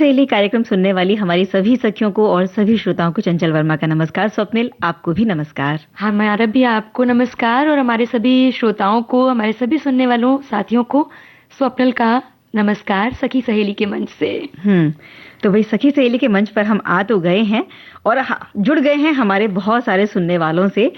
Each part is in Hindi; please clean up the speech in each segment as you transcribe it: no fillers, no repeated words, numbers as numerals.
सहेली कार्यक्रम सुनने वाली हमारी सभी सखियों को और सभी श्रोताओं को चंचल वर्मा का नमस्कार। स्वप्निल, आपको भी नमस्कार। हमारा भी आपको नमस्कार और हमारे सभी श्रोताओं को, हमारे सभी सुनने वालों साथियों को स्वप्निल का नमस्कार सखी सहेली के मंच से। तो भाई सखी सहेली के मंच पर हम आ तो गए हैं और जुड़ गए हैं हमारे बहुत सारे सुनने वालों से।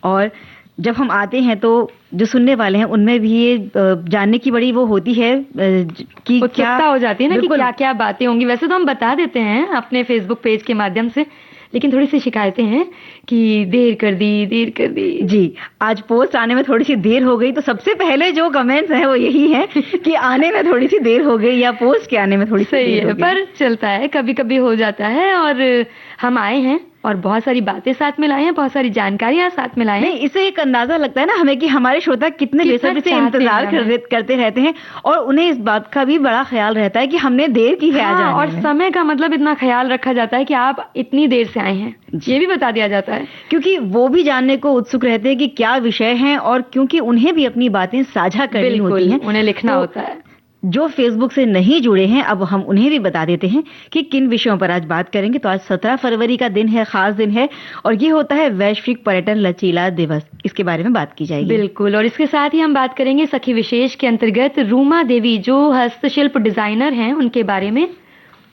और जब हम आते हैं तो जो सुनने वाले हैं उनमें भी ये जानने की बड़ी वो होती है कि क्या हो जाती है ना कि क्या क्या बातें होंगी। वैसे तो हम बता देते हैं अपने फेसबुक पेज के माध्यम से, लेकिन थोड़ी सी शिकायतें हैं कि देर कर दी। जी, आज पोस्ट आने में थोड़ी सी देर हो गई, तो सबसे पहले जो कमेंट्स हैं वो यही है कि आने में थोड़ी सी देर हो गई या पोस्ट के आने में थोड़ी सी देर हो गई। पर चलता है, कभी कभी हो जाता है। और हम आए हैं और बहुत सारी बातें साथ में लाए हैं, बहुत सारी जानकारियां साथ में लाए हैं। इससे एक अंदाजा लगता है ना हमें कि हमारे श्रोता कितने बेसब्री से इंतजार करते रहते हैं और उन्हें इस बात का भी बड़ा ख्याल रहता है कि हमने देर की है आज आने में। और समय का मतलब इतना ख्याल रखा जाता है कि आप इतनी देर से आए हैं, ये भी बता दिया जाता है, क्योंकि वो भी जानने को उत्सुक रहते हैं कि क्या विषय है और क्योंकि उन्हें भी अपनी बातें साझा करनी होती हैं, उन्हें लिखना होता है। जो फेसबुक से नहीं जुड़े हैं, अब हम उन्हें भी बता देते हैं कि किन विषयों पर आज बात करेंगे। तो आज 17 फरवरी का दिन है, खास दिन है और ये होता है वैश्विक पर्यटन लचीला दिवस। इसके बारे में बात की जाएगी। बिल्कुल। और इसके साथ ही हम बात करेंगे सखी विशेष के अंतर्गत रूमा देवी जो हस्तशिल्प डिजाइनर हैं उनके बारे में।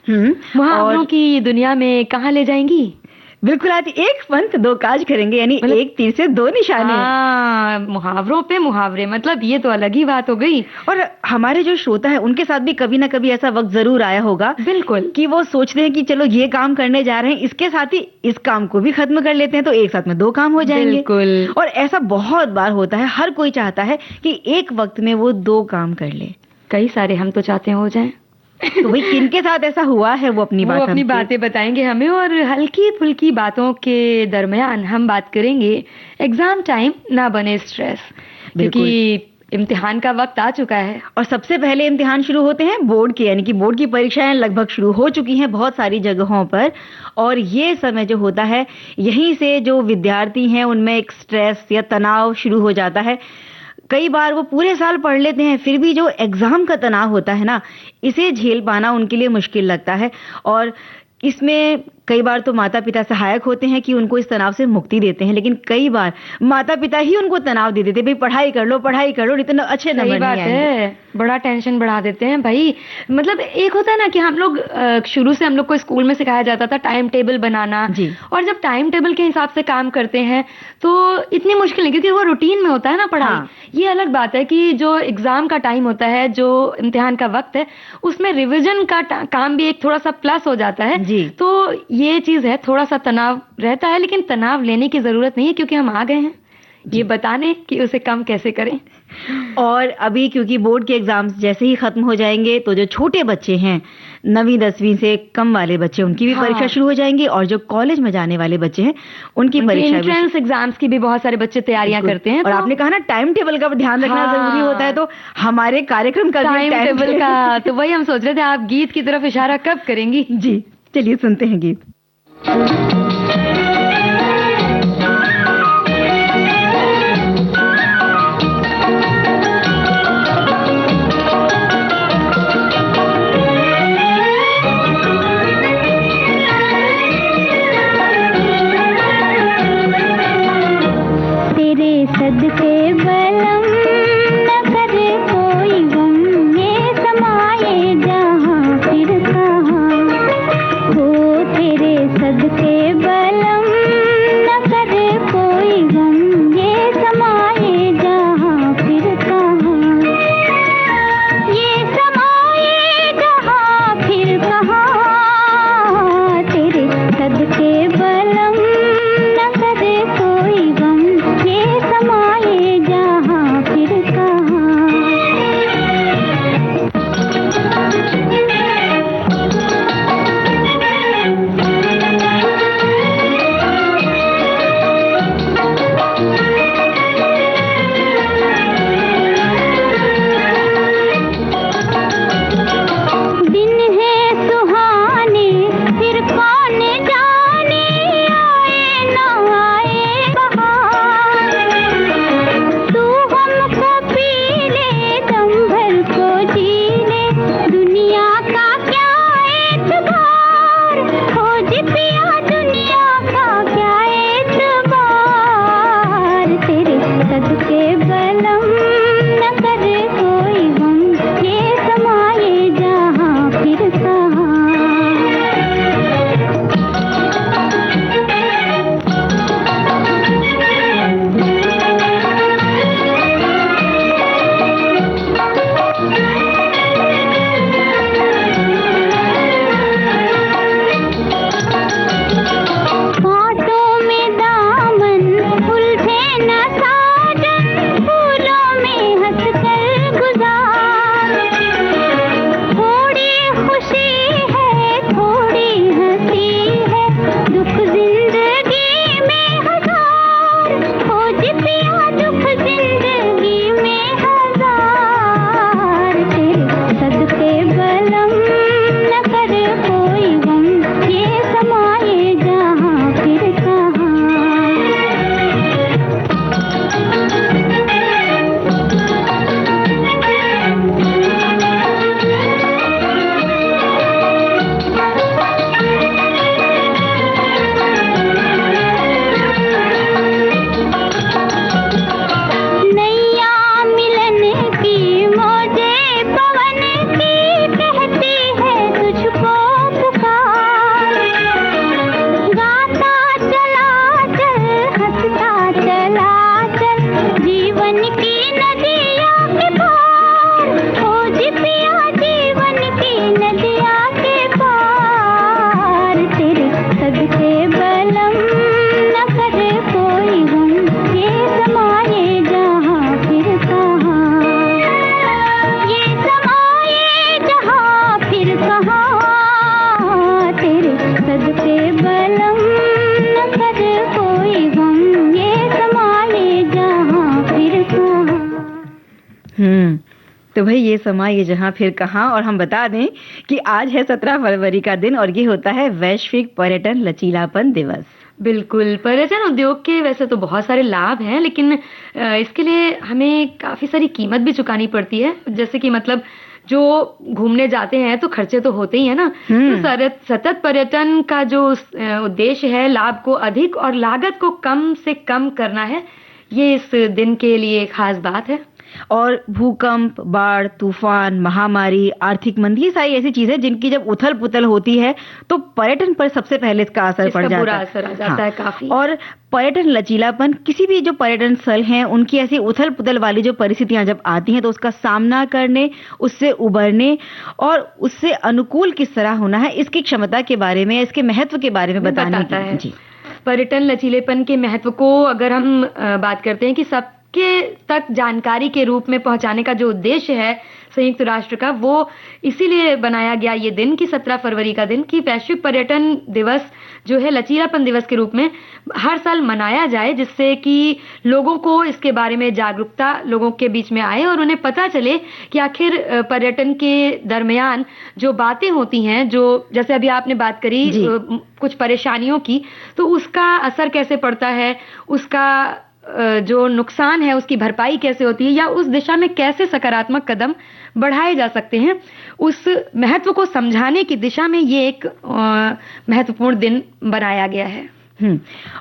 मुहावरों की दुनिया में कहाँ ले जाएंगी। बिल्कुल, आज एक पंथ दो काज करेंगे, यानी एक तीर से दो निशाने। मुहावरों पे मुहावरे, मतलब ये तो अलग ही बात हो गई। और हमारे जो श्रोता है उनके साथ भी कभी ना कभी ऐसा वक्त जरूर आया होगा, बिल्कुल, कि वो सोचते हैं कि चलो ये काम करने जा रहे हैं, इसके साथ ही इस काम को भी खत्म कर लेते हैं, तो एक साथ में दो काम हो जाएंगे। बिल्कुल। और ऐसा बहुत बार होता है, हर कोई चाहता है कि एक वक्त में वो दो काम कर ले। कई सारे हम तो चाहते हो जाए। तो भाई किनके साथ ऐसा हुआ है वो अपनी बातें बताएंगे हमें। और हल्की फुल्की बातों के दरमियान हम बात करेंगे एग्जाम टाइम ना बने स्ट्रेस, क्योंकि इम्तिहान का वक्त आ चुका है। और सबसे पहले इम्तिहान शुरू होते हैं बोर्ड के, यानी कि बोर्ड की परीक्षाएं लगभग शुरू हो चुकी हैं बहुत सारी जगहों पर। और ये समय जो होता है, यहीं से जो विद्यार्थी हैं उनमें एक स्ट्रेस या तनाव शुरू हो जाता है। कई बार वो पूरे साल पढ़ लेते हैं, फिर भी जो एग्जाम का तनाव होता है ना, इसे झेल पाना उनके लिए मुश्किल लगता है। और इसमें कई बार तो माता पिता सहायक होते हैं कि उनको इस तनाव से मुक्ति देते हैं, लेकिन कई बार माता पिता ही उनको तनाव दे देते हैं, भाई पढ़ाई कर लो, इतना अच्छे नंबर नहीं आएंगे। बड़ा टेंशन बढ़ा देते हैं भाई। मतलब एक होता है ना कि हम लोग शुरू से हम लोग को स्कूल में सिखाया जाता था टाइम टेबल बनाना, और जब टाइम टेबल के हिसाब से काम करते हैं तो इतनी मुश्किल नहीं, क्योंकि वो रूटीन में होता है ना पढ़ाई। ये अलग बात है कि जो एग्जाम का टाइम होता है, जो इम्तिहान का वक्त है, उसमें रिविजन का काम भी एक थोड़ा सा प्लस हो जाता है। तो ये चीज है, थोड़ा सा तनाव रहता है, लेकिन तनाव लेने की जरूरत नहीं है, क्योंकि हम आ गए हैं ये बताने कि उसे कम कैसे करें। और अभी क्योंकि बोर्ड के एग्जाम्स जैसे ही खत्म हो जाएंगे तो जो छोटे बच्चे हैं 9वीं 10वीं से कम वाले बच्चे, उनकी भी परीक्षा शुरू हो जाएंगी। और जो कॉलेज में जाने वाले बच्चे हैं उनकी परीक्षा, एंट्रेंस एग्जाम्स की भी बहुत सारे बच्चे तैयारियां करते हैं। और आपने कहा ना टाइम टेबल का ध्यान रखना जरूरी होता है, तो हमारे कार्यक्रम का टाइम टेबल का तो वही हम सोच रहे थे, आप गीत की तरफ इशारा कब करेंगी। जी चलिए सुनते हैं गीत। तेरे सदके बलम न करे कोई गम, ये समाये जहाँ फिर कहाँ हो। तेरे सदके तो भाई ये समा ये जहां फिर कहां। और हम बता दें कि आज है 17 फरवरी का दिन और ये होता है वैश्विक पर्यटन लचीलापन दिवस। बिल्कुल, पर्यटन उद्योग के वैसे तो बहुत सारे लाभ हैं, लेकिन इसके लिए हमें काफ़ी सारी कीमत भी चुकानी पड़ती है। जैसे कि मतलब जो घूमने जाते हैं तो खर्चे तो होते ही हैं ना। तो सतत पर्यटन का जो उद्देश्य है लाभ को अधिक और लागत को कम से कम करना है, ये इस दिन के लिए खास बात है। और भूकंप, बाढ़, तूफान, महामारी, आर्थिक मंदी, ये सारी ऐसी चीजें जिनकी जब उथल-पुथल होती है तो पर्यटन पर सबसे पहले इसका असर पड़ जाता है। बुरा असर आ जाता है काफी। और पर्यटन लचीलापन, किसी भी जो पर्यटन स्थल हैं उनकी ऐसी उथल-पुथल वाली जो परिस्थितियां जब आती हैं तो उसका सामना करने, उससे उबरने और उससे अनुकूल किस तरह होना है, इसकी क्षमता के बारे में, इसके महत्व के बारे में बताने की। जी। पर्यटन लचीलेपन के महत्व को अगर हम बात करते हैं कि सबके तक जानकारी के रूप में पहुंचाने का जो उद्देश्य है संयुक्त राष्ट्र का, वो इसीलिए बनाया गया ये दिन कि 17 फरवरी का दिन कि वैश्विक पर्यटन दिवस जो है लचीलापन दिवस के रूप में हर साल मनाया जाए, जिससे कि लोगों को इसके बारे में जागरूकता लोगों के बीच में आए और उन्हें पता चले कि आखिर पर्यटन के दरमियान जो बातें होती हैं, जो जैसे अभी आपने बात करी कुछ परेशानियों की, तो उसका असर कैसे पड़ता है, उसका जो नुकसान है उसकी भरपाई कैसे होती है या उस दिशा में कैसे सकारात्मक कदम बढ़ाए जा सकते हैं, उस महत्व को समझाने की दिशा में ये एक महत्वपूर्ण दिन बनाया गया है।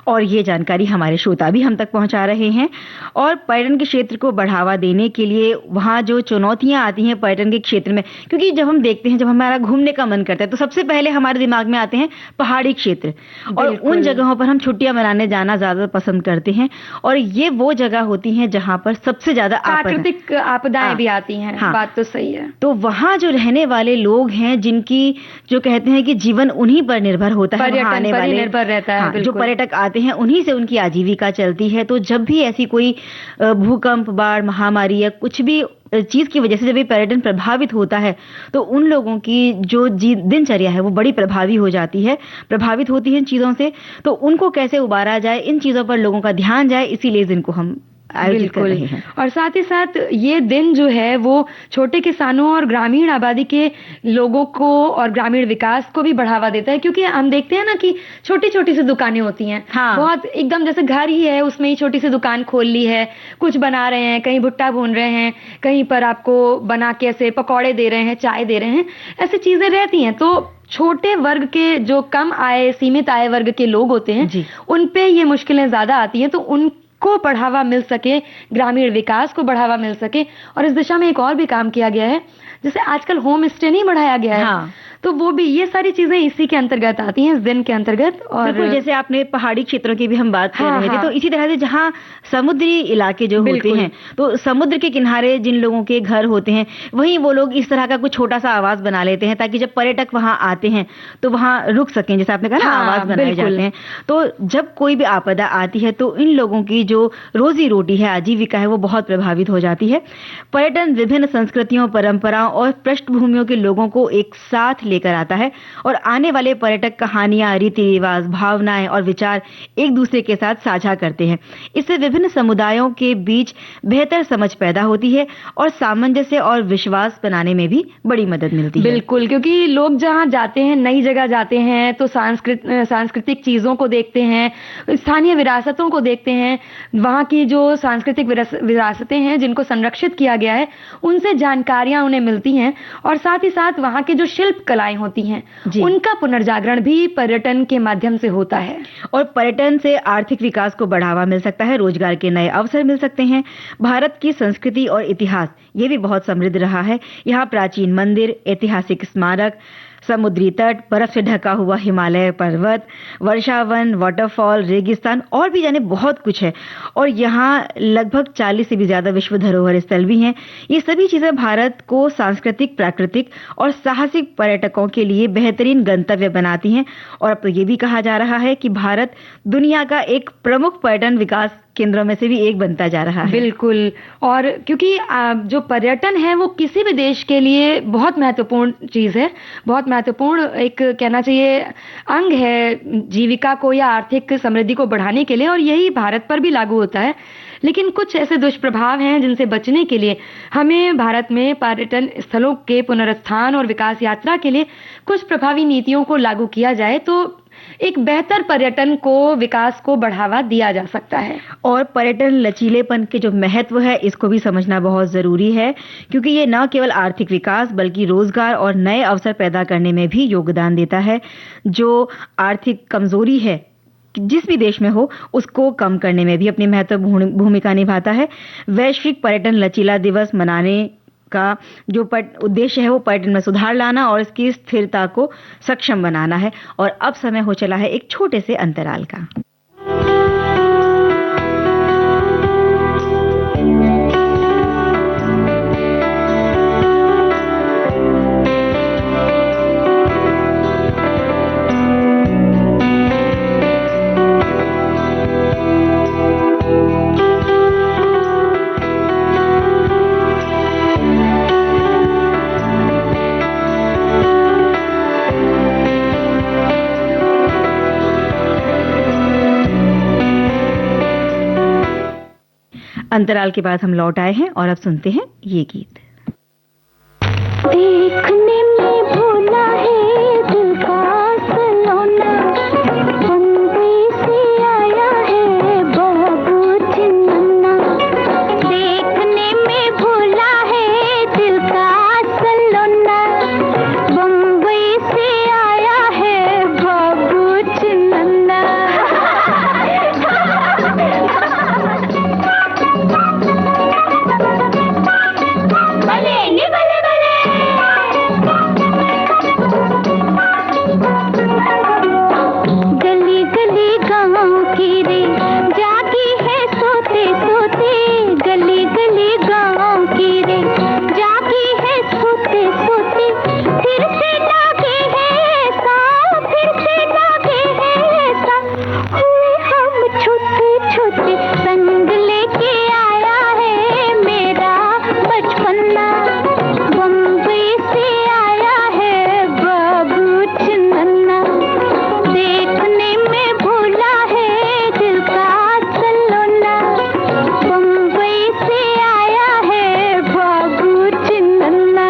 और ये जानकारी हमारे श्रोता भी हम तक पहुंचा रहे हैं। और पर्यटन के क्षेत्र को बढ़ावा देने के लिए वहाँ जो चुनौतियां आती हैं पर्यटन के क्षेत्र में, क्योंकि जब हम देखते हैं, जब हमारा घूमने का मन करता है तो सबसे पहले हमारे दिमाग में आते हैं पहाड़ी क्षेत्र, और उन जगहों पर हम छुट्टियां मनाने जाना ज्यादा पसंद करते हैं। और ये वो जगह होती हैं जहाँ पर सबसे ज्यादा प्राकृतिक आपदाएं भी आती हैं। बात तो सही है। तो वहाँ जो रहने वाले लोग हैं, जिनकी जो कहते हैं कि जीवन उन्हीं पर निर्भर होता है, पर्यटन पर निर्भर रहता है। जो पर्यटक आते हैं उन्हीं से उनकी आजीविका चलती है। तो जब भी ऐसी कोई भूकंप, बाढ़, महामारी या कुछ भी चीज की वजह से जब ये पर्यटन प्रभावित होता है तो उन लोगों की जो दिनचर्या है वो बड़ी प्रभावित होती है इन चीजों से। तो उनको कैसे उबारा जाए, इन चीजों पर लोगों का ध्यान जाए, इसीलिए इनको हम आयोजित कर रहे हैं। और साथ ही साथ ये दिन जो है वो छोटे किसानों और ग्रामीण आबादी के लोगों को और ग्रामीण विकास को भी बढ़ावा देता है, क्योंकि हम देखते हैं ना कि छोटी छोटी सी दुकानें होती हैं। बहुत एकदम जैसे घर ही है, उसमें ही छोटी सी दुकान खोल ली है, कुछ बना रहे हैं, कहीं भुट्टा भून रहे हैं, कहीं पर आपको बना के ऐसे पकौड़े दे रहे हैं, चाय दे रहे हैं, ऐसी चीजें रहती हैं। तो छोटे वर्ग के जो कम आय, सीमित आय वर्ग के लोग होते हैं, उन पे ये मुश्किलें ज्यादा आती हैं। तो उनको बढ़ावा मिल सके, ग्रामीण विकास को बढ़ावा मिल सके, और इस दिशा में एक और भी काम किया गया है, जैसे आजकल होम स्टे नहीं बढ़ाया गया है। तो वो भी, ये सारी चीजें इसी के अंतर्गत आती हैं, इस दिन के अंतर्गत। और जैसे आपने पहाड़ी क्षेत्रों की भी हम बात कर रहे थे, तो इसी तरह से जहाँ समुद्री इलाके जो होते हैं, तो समुद्र के किनारे जिन लोगों के घर होते हैं, वहीं वो लोग इस तरह का कुछ छोटा सा आवास बना लेते हैं, ताकि जब पर्यटक वहां आते हैं तो वहां रुक सकें। जैसे आपने कहा ना, आवास बनाए जाते हैं। तो जब कोई भी आपदा आती है तो इन लोगों की जो रोजी रोटी है, आजीविका है, वो बहुत प्रभावित हो जाती है। पर्यटन विभिन्न संस्कृतियों, परंपराओं और पृष्ठभूमियों के लोगों को एक साथ लेकर आता है, और आने वाले पर्यटक कहानियां, रीति रिवाज, भावनाएं और विचार एक दूसरे के साथ साझा करते हैं। इससे विभिन्न समुदायों के बीच बेहतर समझ पैदा होती है और सामंजस्य और विश्वास बनाने में भी बड़ी मदद मिलती है। बिल्कुल, क्योंकि लोग जहां जाते हैं, नई जगह जाते हैं, तो सांस्कृतिक चीजों को देखते हैं, स्थानीय विरासतों को देखते हैं, वहां की जो सांस्कृतिक विरासतें हैं जिनको संरक्षित किया गया है, उनसे जानकारियां उन्हें मिलती हैं। और साथ ही साथ वहां की जो शिल्प कलाएं होती हैं, उनका पुनर्जागरण भी पर्यटन के माध्यम से होता है। और पर्यटन से आर्थिक विकास को बढ़ावा मिल सकता है, रोजगार के नए अवसर मिल सकते हैं। भारत की संस्कृति और इतिहास ये भी बहुत समृद्ध रहा है। यहाँ प्राचीन मंदिर, ऐतिहासिक स्मारक, समुद्री तट, बर्फ से ढका हुआ हिमालय पर्वत, वर्षावन, वाटरफॉल, रेगिस्तान और भी जाने बहुत कुछ है। और यहाँ लगभग 40 से भी ज्यादा विश्व धरोहर स्थल भी हैं। ये सभी चीजें भारत को सांस्कृतिक, प्राकृतिक और साहसिक पर्यटकों के लिए बेहतरीन गंतव्य बनाती हैं। और अब तो ये भी कहा जा रहा है कि भारत दुनिया का एक प्रमुख पर्यटन विकास केंद्रों में से भी एक बनता जा रहा है। बिल्कुल। और क्योंकि जो पर्यटन है वो किसी भी देश के लिए बहुत महत्वपूर्ण चीज़ है, बहुत महत्वपूर्ण एक कहना चाहिए अंग है जीविका को या आर्थिक समृद्धि को बढ़ाने के लिए, और यही भारत पर भी लागू होता है। लेकिन कुछ ऐसे दुष्प्रभाव हैं जिनसे बचने के लिए हमें भारत में पर्यटन स्थलों के पुनरुत्थान और विकास यात्रा के लिए कुछ प्रभावी नीतियों को लागू किया जाए तो एक बेहतर पर्यटन को विकास को बढ़ावा दिया जा सकता है। और पर्यटन लचीलेपन के जो महत्व है इसको भी समझना बहुत जरूरी है, क्योंकि ये न केवल आर्थिक विकास बल्कि रोजगार और नए अवसर पैदा करने में भी योगदान देता है। जो आर्थिक कमजोरी है जिस भी देश में हो उसको कम करने में भी अपनी महत्वपूर्ण भूमिका निभाता है। वैश्विक पर्यटन लचीला दिवस मनाने का जो उद्देश्य है वो पर्यटन में सुधार लाना और इसकी स्थिरता को सक्षम बनाना है। और अब समय हो चला है एक छोटे से अंतराल का। अंतराल के बाद हम लौट आए हैं और अब सुनते हैं ये गीत। देखने में भूला है दिल का सलोना, बम्बई से आया है बाबू चिन्ना। देखने में भूला है दिल का सलोना, बम्बई से आया है बाबू चिन्ना। गली गली गाँव की रे जागी है सोते सोते, गली गली गाँव की रे जागी है सोते सोते। फिर से लागे है ऐसा, फिर से लागे है ऐसा, हुए हम छोटे छोटे। संग लेके आया है मेरा बचपना, बम्बई से आया है बाबू चिन्ना। देखने में भूला है दिल का सलोना, बम्बई से आया है बाबू चिन्ना।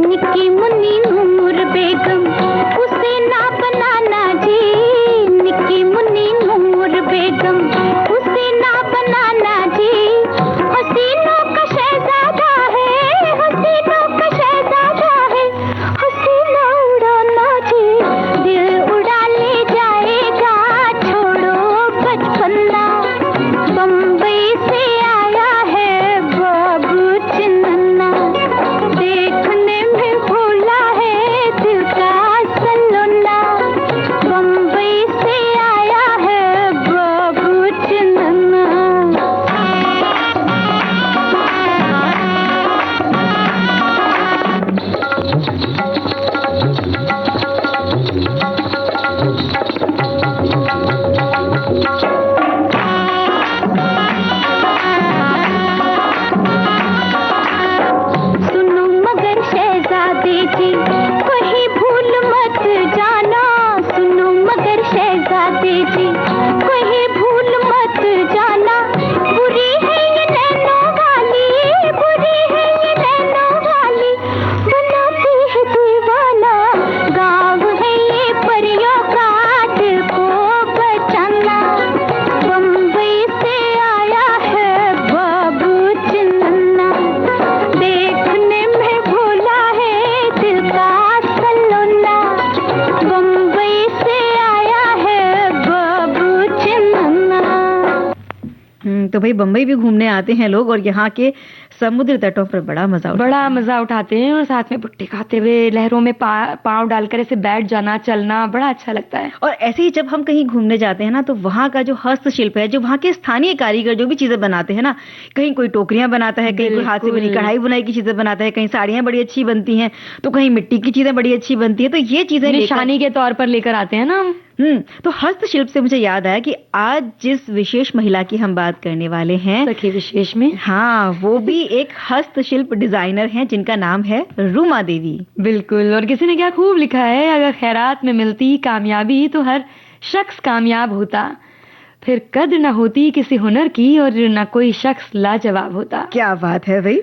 निकी मुन्नी नूर बेगम उसे ना बनाना जी, निकी मुन्नी नूर बेगम उसे ना बनाना जी। हसीनों का शहजादा है, हसीनों का शहजादा है, हसीना उड़ाना जी। दिल उड़ा ले जाएगा छोड़ो बचपना, बम्बई से आया है बाबू चिन्ना। देखने में भूला है दिल का सलोना, बम्बई से आया है बाबू चिन्ना। सुनो मगर शहजादे जी कहीं भूल मत जाना, सुनो मगर शहजादे जी कहीं भूल मत जाना। बुरी है ये नैनों वाली, बुरी है ये नैनों वाली, बनाती है दीवाना। गाँव है ये परियों का दिल को बचाना, बम्बई से आया है बाबू चिन्ना। देखने में भूला है दिल का सलोना, बम्बई से आया है बाबू चिन्ना। तो भाई बम्बई भी घूमने आते हैं लोग और यहाँ के समुद्र तटों पर बड़ा मजा उठाते हैं और साथ में भुट्टे खाते हुए लहरों में पाँव डालकर ऐसे बैठ जाना, चलना बड़ा अच्छा लगता है। और ऐसे ही जब हम कहीं घूमने जाते हैं ना, तो वहाँ का जो हस्तशिल्प है, जो वहाँ के स्थानीय कारीगर जो भी चीजें बनाते हैं ना, कहीं कोई टोकरियां बनाता है, कहीं कोई हाथ से बनी कढ़ाई बुनाई की चीजें बनाता है, कहीं साड़ियां बड़ी अच्छी बनती हैं, तो कहीं मिट्टी की चीजें बड़ी अच्छी बनती है, तो ये चीजें निशानी के तौर पर लेकर आते हैं ना। तो हस्तशिल्प से मुझे याद आया कि आज जिस विशेष महिला की हम बात करने वाले हैं, सखी विशेष में, हाँ, वो भी एक हस्तशिल्प डिजाइनर हैं जिनका नाम है रूमा देवी। बिल्कुल, और किसी ने क्या खूब लिखा है, अगर खैरात में मिलती कामयाबी तो हर शख्स कामयाब होता, फिर कद न होती किसी हुनर की और न कोई शख्स लाजवाब होता। क्या बात है भाई।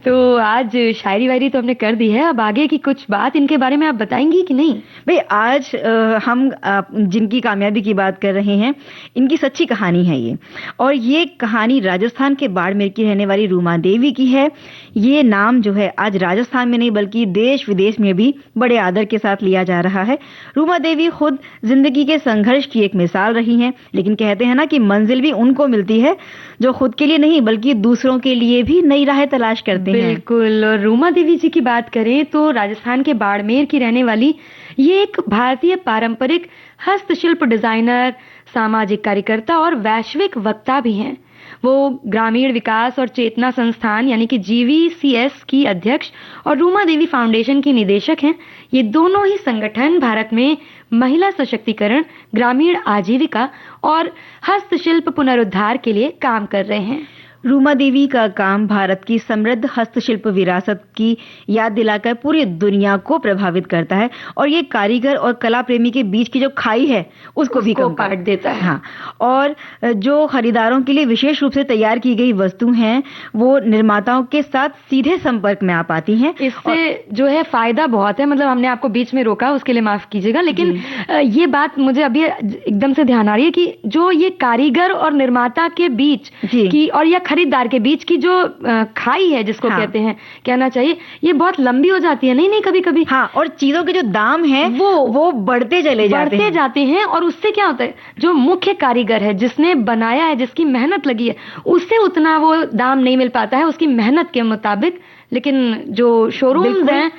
तो आज शायरी वायरी तो हमने कर दी है, अब आगे की कुछ बात इनके बारे में आप बताएंगी कि नहीं? भाई आज हम जिनकी कामयाबी की बात कर रहे हैं, इनकी सच्ची कहानी है ये, और ये कहानी राजस्थान के बाड़मेर की रहने वाली रूमा देवी की है। ये नाम जो है आज राजस्थान में नहीं बल्कि देश विदेश में भी बड़े आदर के साथ लिया जा रहा है। रूमा देवी खुद जिंदगी के संघर्ष की एक मिसाल रही हैं, लेकिन कहते हैं ना कि मंजिल भी उनको मिलती है जो खुद के लिए नहीं बल्कि दूसरों के लिए भी नई राहें तलाश करते हैं। बिल्कुल, और रूमा देवी जी की बात करें तो राजस्थान के बाड़मेर की रहने वाली ये एक भारतीय पारंपरिक हस्तशिल्प डिजाइनर, सामाजिक कार्यकर्ता और वैश्विक वक्ता भी हैं। वो ग्रामीण विकास और चेतना संस्थान यानी कि GVCS की अध्यक्ष और रूमा देवी फाउंडेशन की निदेशक हैं। ये दोनों ही संगठन भारत में महिला सशक्तिकरण, ग्रामीण आजीविका और हस्तशिल्प पुनरुद्धार के लिए काम कर रहे हैं। रूमा देवी का काम भारत की समृद्ध हस्तशिल्प विरासत की याद दिलाकर पूरी दुनिया को प्रभावित करता है, और ये कारीगर और कला प्रेमी के बीच की जो खाई है उसको भी कम काट देता है। हाँ, और जो खरीदारों के लिए विशेष रूप से तैयार की गई वस्तु हैं वो निर्माताओं के साथ सीधे संपर्क में आ पाती हैं। इससे जो है फायदा बहुत है, मतलब हमने आपको बीच में रोका उसके लिए माफ कीजिएगा, लेकिन ये बात मुझे अभी एकदम से ध्यान आ रही है कि जो ये कारीगर और निर्माता के बीच की और या खरीदार के बीच की जो खाई है जिसको कहते हैं, कहना चाहिए, ये बहुत लंबी हो जाती है। नहीं कभी कभी हाँ, और चीजों के जो दाम हैं वो बढ़ते जाते हैं और उससे क्या होता है, जो मुख्य कारीगर है जिसने बनाया है, जिसकी मेहनत लगी है, उससे उतना वो दाम नहीं मिल पाता है उसकी मेहनत के मुताबिक। लेकिन जो शोरूम्स हैं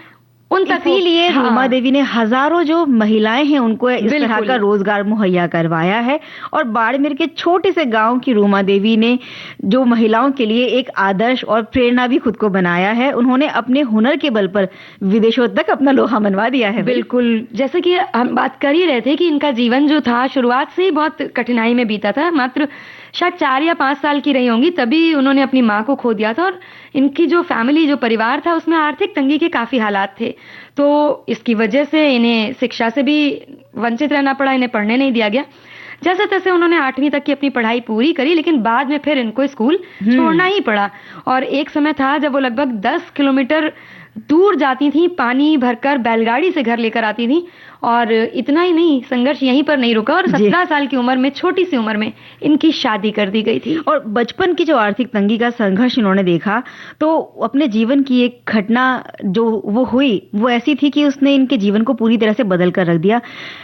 उन तक, इसीलिए रूमा देवी ने हजारों जो महिलाएं हैं उनको इस तरह का रोजगार मुहैया करवाया है। और बाड़मेर के छोटे से गांव की रूमा देवी ने जो महिलाओं के लिए एक आदर्श और प्रेरणा भी खुद को बनाया है। उन्होंने अपने हुनर के बल पर विदेशों तक अपना लोहा मनवा दिया है। बिल्कुल, जैसे कि हम बात कर ही रहे थे कि इनका जीवन जो था शुरुआत से ही बहुत कठिनाई में बीता था। मात्र शायद 4 या 5 साल की रही होंगी तभी उन्होंने अपनी माँ को खो दिया था, और इनकी जो फैमिली, जो परिवार था, उसमें आर्थिक तंगी के काफी हालात थे। तो इसकी वजह से इन्हें शिक्षा से भी वंचित रहना पड़ा, इन्हें पढ़ने नहीं दिया गया। जैसे तैसे उन्होंने 8वीं तक की अपनी पढ़ाई पूरी करी, लेकिन बाद में फिर इनको स्कूल छोड़ना ही पड़ा। और एक समय था जब वो लगभग 10 किलोमीटर दूर जाती थी, पानी भरकर बैलगाड़ी से घर लेकर आती थी। और इतना ही नहीं, संघर्ष यहीं पर नहीं रुका और 17 साल की उम्र में, छोटी सी उम्र में इनकी शादी कर दी गई थी। और बचपन की जो आर्थिक तंगी का संघर्ष इन्होंने देखा, तो अपने जीवन की एक घटना जो वो हुई वो ऐसी थी कि उसने इनके जीवन को पूरी तरह से बदल कर रख दिया।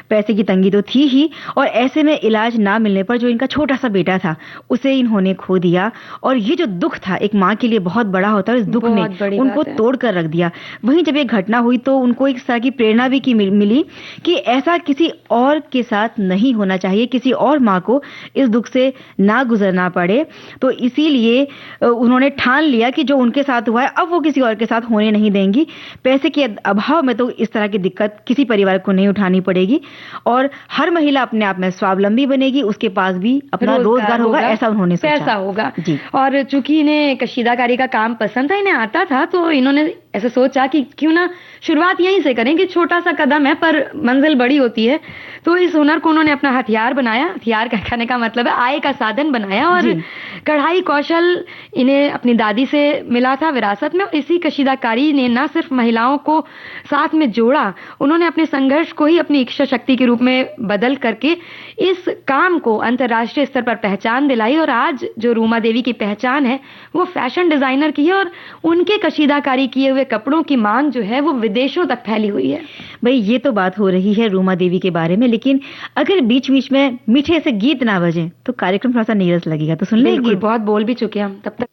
पैसे की तंगी तो थी ही, और ऐसे में इलाज ना मिलने पर जो इनका छोटा सा बेटा था उसे इन्होंने खो दिया। और ये जो दुख था एक माँ के लिए बहुत बड़ा होता है, इस दुख ने उनको तोड़ कर रख दिया। वहीं जब ये घटना हुई तो उनको एक तरह की प्रेरणा भी मिली कि ऐसा किसी और के साथ नहीं होना चाहिए, किसी और माँ को इस दुख से ना गुजरना पड़े। तो इसीलिए उन्होंने ठान लिया कि जो उनके साथ हुआ है अब वो किसी और के साथ होने नहीं देंगी। पैसे के अभाव में तो इस तरह की दिक्कत किसी परिवार को नहीं उठानी पड़ेगी, और हर महिला अपने आप में स्वावलंबी बनेगी, उसके पास भी अपना रोजगार होगा, ऐसा उन्होंने सोचा। पैसा होगा जी। और चूंकि इन्हें कशीदाकारी का काम पसंद था, इन्हें आता था, तो इन्होंने ऐसे सोचा कि क्यों ना शुरुआत यहीं से करें, कि छोटा सा कदम है पर मंजिल बड़ी होती है। तो इस हुनर को उन्होंने अपना हथियार बनाया, हथियार कहने का मतलब है आय का साधन बनाया। और कढ़ाई कौशल इन्हें अपनी दादी से मिला था विरासत में। इसी कशीदाकारी ने न सिर्फ महिलाओं को साथ में जोड़ा, उन्होंने अपने संघर्ष को ही अपनी इच्छा शक्ति के रूप में बदल करके इस काम को अंतर्राष्ट्रीय स्तर पर पहचान दिलाई। और आज जो रूमा देवी की पहचान है वो फैशन डिजाइनर की है, और उनके कशीदाकारी किए हुए कपड़ों की मांग जो है वो विदेशों तक फैली हुई है। भाई ये तो बात हो रही है रूमा देवी के बारे में, लेकिन अगर बीच बीच में मीठे से गीत ना बजे तो कार्यक्रम थोड़ा सा नीरस लगेगा। तो सुन लेंगे, बहुत बोल भी चुके हम तब तक।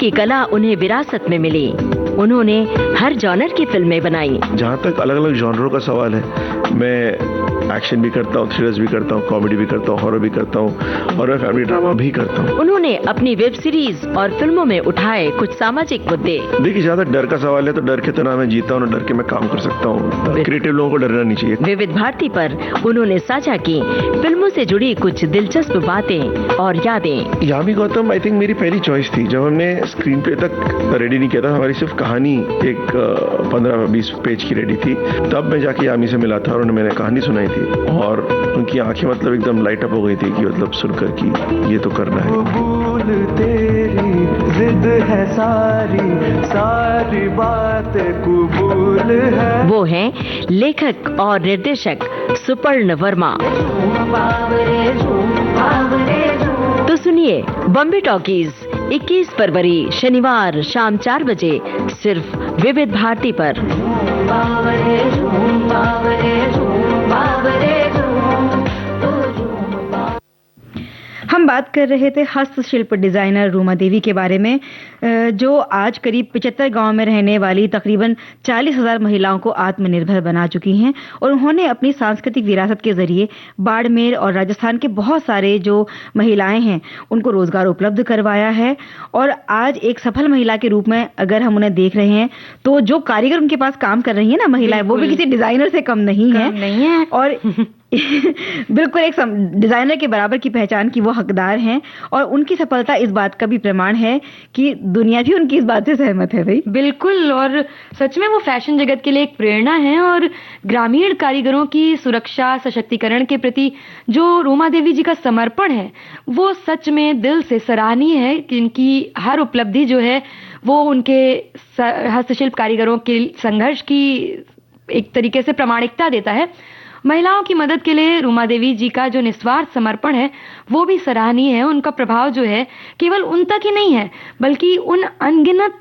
की कला उन्हें विरासत में मिली। उन्होंने हर जॉनर की फिल्में बनाई। जहाँ तक अलग अलग जॉनरों का सवाल है, मैं एक्शन भी करता हूँ, थ्रिलर्स भी करता हूँ, कॉमेडी भी करता हूँ, हॉरर भी करता हूँ और मैं फैमिली ड्रामा भी करता हूँ। उन्होंने अपनी वेब सीरीज और फिल्मों में उठाए कुछ सामाजिक मुद्दे। देखिए, जहाँ तक डर का सवाल है तो डर के तो ना मैं जीता हूँ, ना डर के मैं काम कर सकता हूँ। क्रिएटिव लोगों को डरना नहीं चाहिए। विविध भारती पर उन्होंने साझा की फिल्मों से जुड़ी कुछ दिलचस्प बातें और यादें। यामी गौतम आई थिंक मेरी पहली चॉइस थी। जब हमने स्क्रीन प्ले तक रेडी नहीं किया था, हमारी सिर्फ कहानी एक 15-20 पेज की रेडी थी, तब मैं जाके यामी से मिला था और उन्होंने मैंने कहानी सुनाई थी और उनकी आंखें मतलब एकदम लाइट अप हो गई थी कि मतलब सुनकर कि ये तो करना है। तेरी जिद है सारी सारी बात कबूल है। वो हैं लेखक और निर्देशक सुपर्ण वर्मा। तो सुनिए बॉम्बे टॉकीज 21 फरवरी शनिवार शाम 4 बजे सिर्फ विविध भारती पर। हम बात कर रहे थे हस्तशिल्प डिजाइनर रूमा देवी के बारे में, जो आज करीब 75 गांव में रहने वाली तकरीबन 40,000 महिलाओं को आत्मनिर्भर बना चुकी हैं और उन्होंने अपनी सांस्कृतिक विरासत के जरिए बाड़मेर और राजस्थान के बहुत सारे जो महिलाएं हैं उनको रोजगार उपलब्ध करवाया है। और आज एक सफल महिला के रूप में अगर हम उन्हें देख रहे हैं तो जो कारीगर उनके पास काम कर रही है ना महिलाएं, वो भी किसी डिजाइनर से कम नहीं है और बिल्कुल एक डिजाइनर के बराबर की पहचान की वो हकदार हैं। और उनकी सफलता इस बात का भी प्रमाण है कि दुनिया भी उनकी इस बात से सहमत है। भाई बिल्कुल, और सच में वो फैशन जगत के लिए एक प्रेरणा है और ग्रामीण कारीगरों की सुरक्षा सशक्तिकरण के प्रति जो रूमा देवी जी का समर्पण है वो सच में दिल से सराहनीय है। इनकी हर उपलब्धि जो है वो उनके हस्तशिल्प कारीगरों के संघर्ष की एक तरीके से प्रामाणिकता देता है। महिलाओं की मदद के लिए रूमा देवी जी का जो निस्वार्थ समर्पण है वो भी सराहनीय है। उनका प्रभाव जो है केवल उन तक ही नहीं है बल्कि उन अनगिनत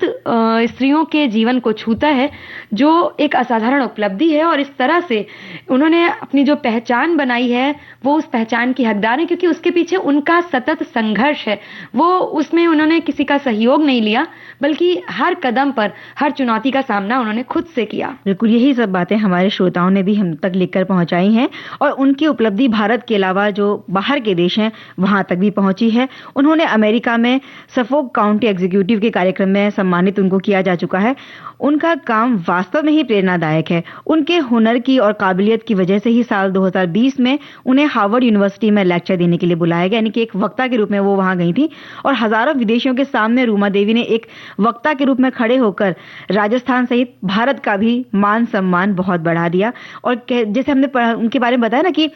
स्त्रियों के जीवन को छूता है, जो एक असाधारण उपलब्धि है। और इस तरह से उन्होंने अपनी जो पहचान बनाई है वो उस पहचान की हकदार है, क्योंकि उसके पीछे उनका सतत संघर्ष है। वो उसमें उन्होंने किसी का सहयोग नहीं लिया बल्कि हर कदम पर हर चुनौती का सामना उन्होंने खुद से किया। बिल्कुल, यही सब बातें हमारे श्रोताओं ने भी हम तक लिखकर पहुंचाई हैं और उनकी उपलब्धि भारत के अलावा जो बाहर के देश हैं वहां तक भी पहुंची है। उन्होंने अमेरिका में सफोक काउंटी एग्जीक्यूटिव के कार्यक्रम में सम्मानित उनको किया जा चुका है। उनका काम वास्तव में ही प्रेरणादायक है। उनके हुनर की और काबिलियत की वजह से ही साल 2020 में उन्हें हार्वर्ड यूनिवर्सिटी में लेक्चर देने के लिए बुलाया गया, यानी कि एक वक्ता के रूप में वो वहां गई थी और हजारों विदेशियों के सामने रूमा देवी ने एक वक्ता के रूप में खड़े होकर राजस्थान सहित भारत का भी मान सम्मान बहुत बढ़ा दिया। और जैसे हमने उनके बारे में बताया ना कि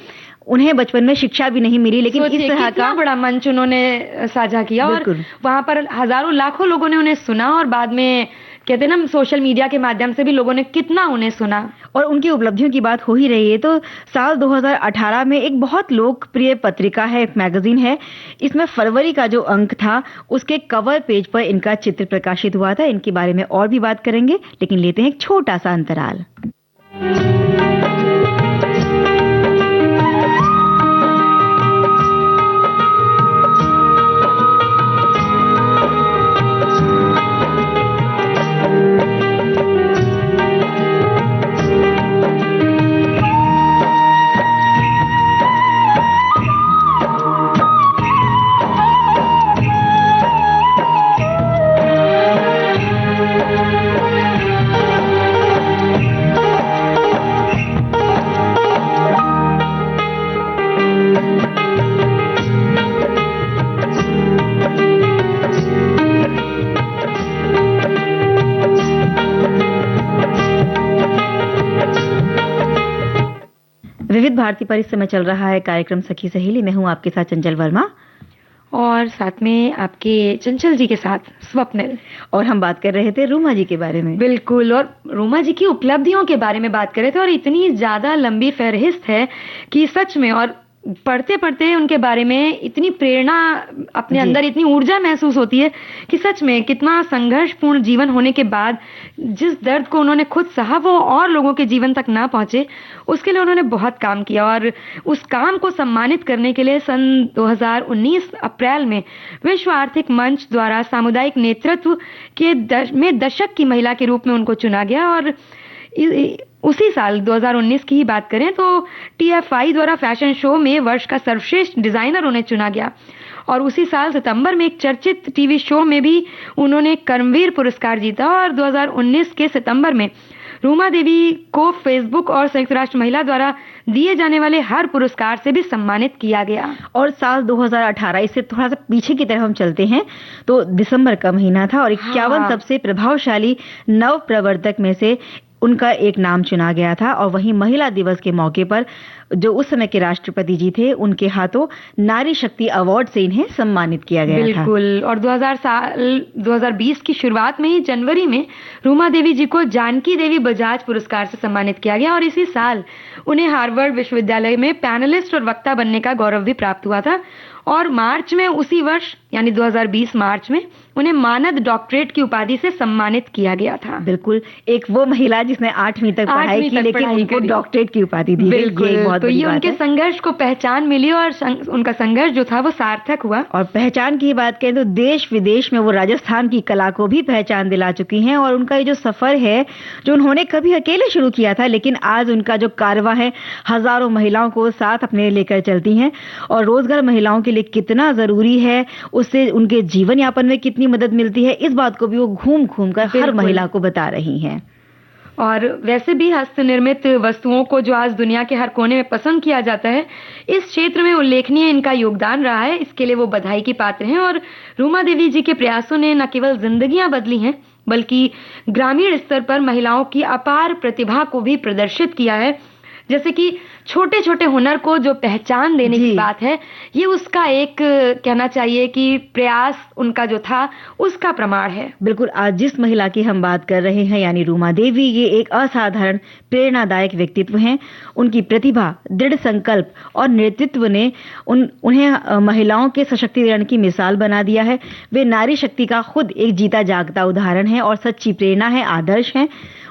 उन्हें बचपन में शिक्षा भी नहीं मिली, लेकिन इस तरह का बड़ा मंच उन्होंने साझा किया और वहां पर हजारों लाखों लोगों ने उन्हें सुना और बाद में कहते हैं ना सोशल मीडिया के माध्यम से भी लोगों ने कितना उन्हें सुना। और उनकी उपलब्धियों की बात हो ही रही है तो साल 2018 में एक बहुत लोकप्रिय पत्रिका है, एक मैगजीन है, इसमें फरवरी का जो अंक था उसके कवर पेज पर इनका चित्र प्रकाशित हुआ था। इनके बारे में और भी बात करेंगे, लेकिन लेते हैं एक छोटा सा अंतराल। विविध भारती पर इस समय चल रहा है कार्यक्रम सखी सहेली। मैं हूं आपके साथ चंचल वर्मा और साथ में आपके चंचल जी के साथ स्वप्निल, और हम बात कर रहे थे रूमा जी के बारे में। बिल्कुल, और रूमा जी की उपलब्धियों के बारे में बात कर रहे थे और इतनी ज्यादा लंबी फहरिस्त है कि सच में, और पढ़ते पढ़ते उनके बारे में इतनी प्रेरणा, अपने अंदर इतनी ऊर्जा महसूस होती है कि सच में कितना संघर्षपूर्ण जीवन होने के बाद जिस दर्द को उन्होंने खुद सहा वो और लोगों के जीवन तक ना पहुंचे, उसके लिए उन्होंने बहुत काम किया। और उस काम को सम्मानित करने के लिए सन 2019 अप्रैल में विश्व आर्थिक मंच द्वारा सामुदायिक नेतृत्व के में दशक की महिला के रूप में उनको चुना गया। और उसी साल 2019 की ही बात करें तो TFI द्वारा फैशन शो में वर्ष का सर्वश्रेष्ठ डिजाइनर उन्हें चुना गया। और उसी साल सितंबर में एक चर्चित टीवी शो में भी उन्होंने कर्मवीर पुरस्कार जीता। और 2019 के सितंबर में रूमा देवी को फेसबुक और संयुक्त राष्ट्र महिला द्वारा दिए जाने वाले हर पुरस्कार से भी सम्मानित किया गया। और साल 2018, इससे थोड़ा सा पीछे की तरफ हम चलते हैं तो दिसंबर का महीना था और 51 सबसे प्रभावशाली नव प्रवर्तक में से उनका एक नाम चुना गया था। और वहीं महिला दिवस के मौके पर जो उस समय के राष्ट्रपति जी थे, उनके हाथों नारी शक्ति अवार्ड से इन्हें सम्मानित किया गया था। बिल्कुल। और 2020 की शुरुआत में ही जनवरी में रूमा देवी जी को जानकी देवी बजाज पुरस्कार से सम्मानित किया गया। और इसी साल उन्हें हार्वर्ड विश्वविद्यालय में पैनलिस्ट और वक्ता बनने का गौरव भी प्राप्त हुआ था। और मार्च में उसी वर्ष यानी 2020 मार्च में उन्हें मानद डॉक्टरेट की उपाधि से सम्मानित किया गया था। बिल्कुल, एक वो महिला जिसने 8वीं तक पढ़ाई की लेकिन उनको डॉक्टरेट की उपाधि दी। बिल्कुल, तो ये उनके संघर्ष को पहचान मिली और उनका संघर्ष जो था वो सार्थक हुआ। और पहचान की बात करें तो देश विदेश में वो राजस्थान की कला को भी पहचान दिला चुकी हैं। और उनका ये जो सफर है, जो उन्होंने कभी अकेले शुरू किया था, लेकिन आज उनका जो कारवां है हजारों महिलाओं को साथ अपने लेकर चलती हैं। और रोजगार महिलाओं के लिए कितना जरूरी है, उससे उनके जीवन यापन में कितनी मदद मिलती है, इस बात को भी वो घूम घूम कर हर महिला को बता रही हैं। और वैसे भी हस्त निर्मित वस्तुओं को जो आज दुनिया के हर कोने में पसंद किया जाता है, इस क्षेत्र में उल्लेखनीय इनका योगदान रहा है। इसके लिए वो बधाई की पात्र हैं। और रूमा देवी जी के प्रयासों ने न केवल जिंदगियां बदली हैं, बल्कि ग्रामीण स्तर पर महिलाओं की अपार प्रतिभा को भी प्रदर्शित किया है। जैसे कि छोटे छोटे हुनर को जो पहचान देने की बात है, ये उसका एक कहना चाहिए कि प्रयास उनका जो था उसका प्रमाण है। बिल्कुल, आज जिस महिला की हम बात कर रहे हैं यानी रूमा देवी, ये एक असाधारण प्रेरणादायक व्यक्तित्व हैं। उनकी प्रतिभा, दृढ़ संकल्प और नेतृत्व ने उन्हें महिलाओं के सशक्तिकरण की मिसाल बना दिया है। वे नारी शक्ति का खुद एक जीता जागता उदाहरण है और सच्ची प्रेरणा है, आदर्श है।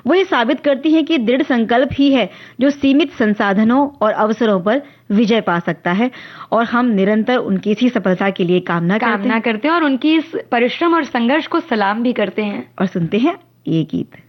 वो ये साबित करती हैं कि दृढ़ संकल्प ही है जो सीमित संसाधनों और अवसरों पर विजय पा सकता है। और हम निरंतर उनकी इसी सफलता के लिए कामना करते हैं और उनकी इस परिश्रम और संघर्ष को सलाम भी करते हैं। और सुनते हैं ये गीत।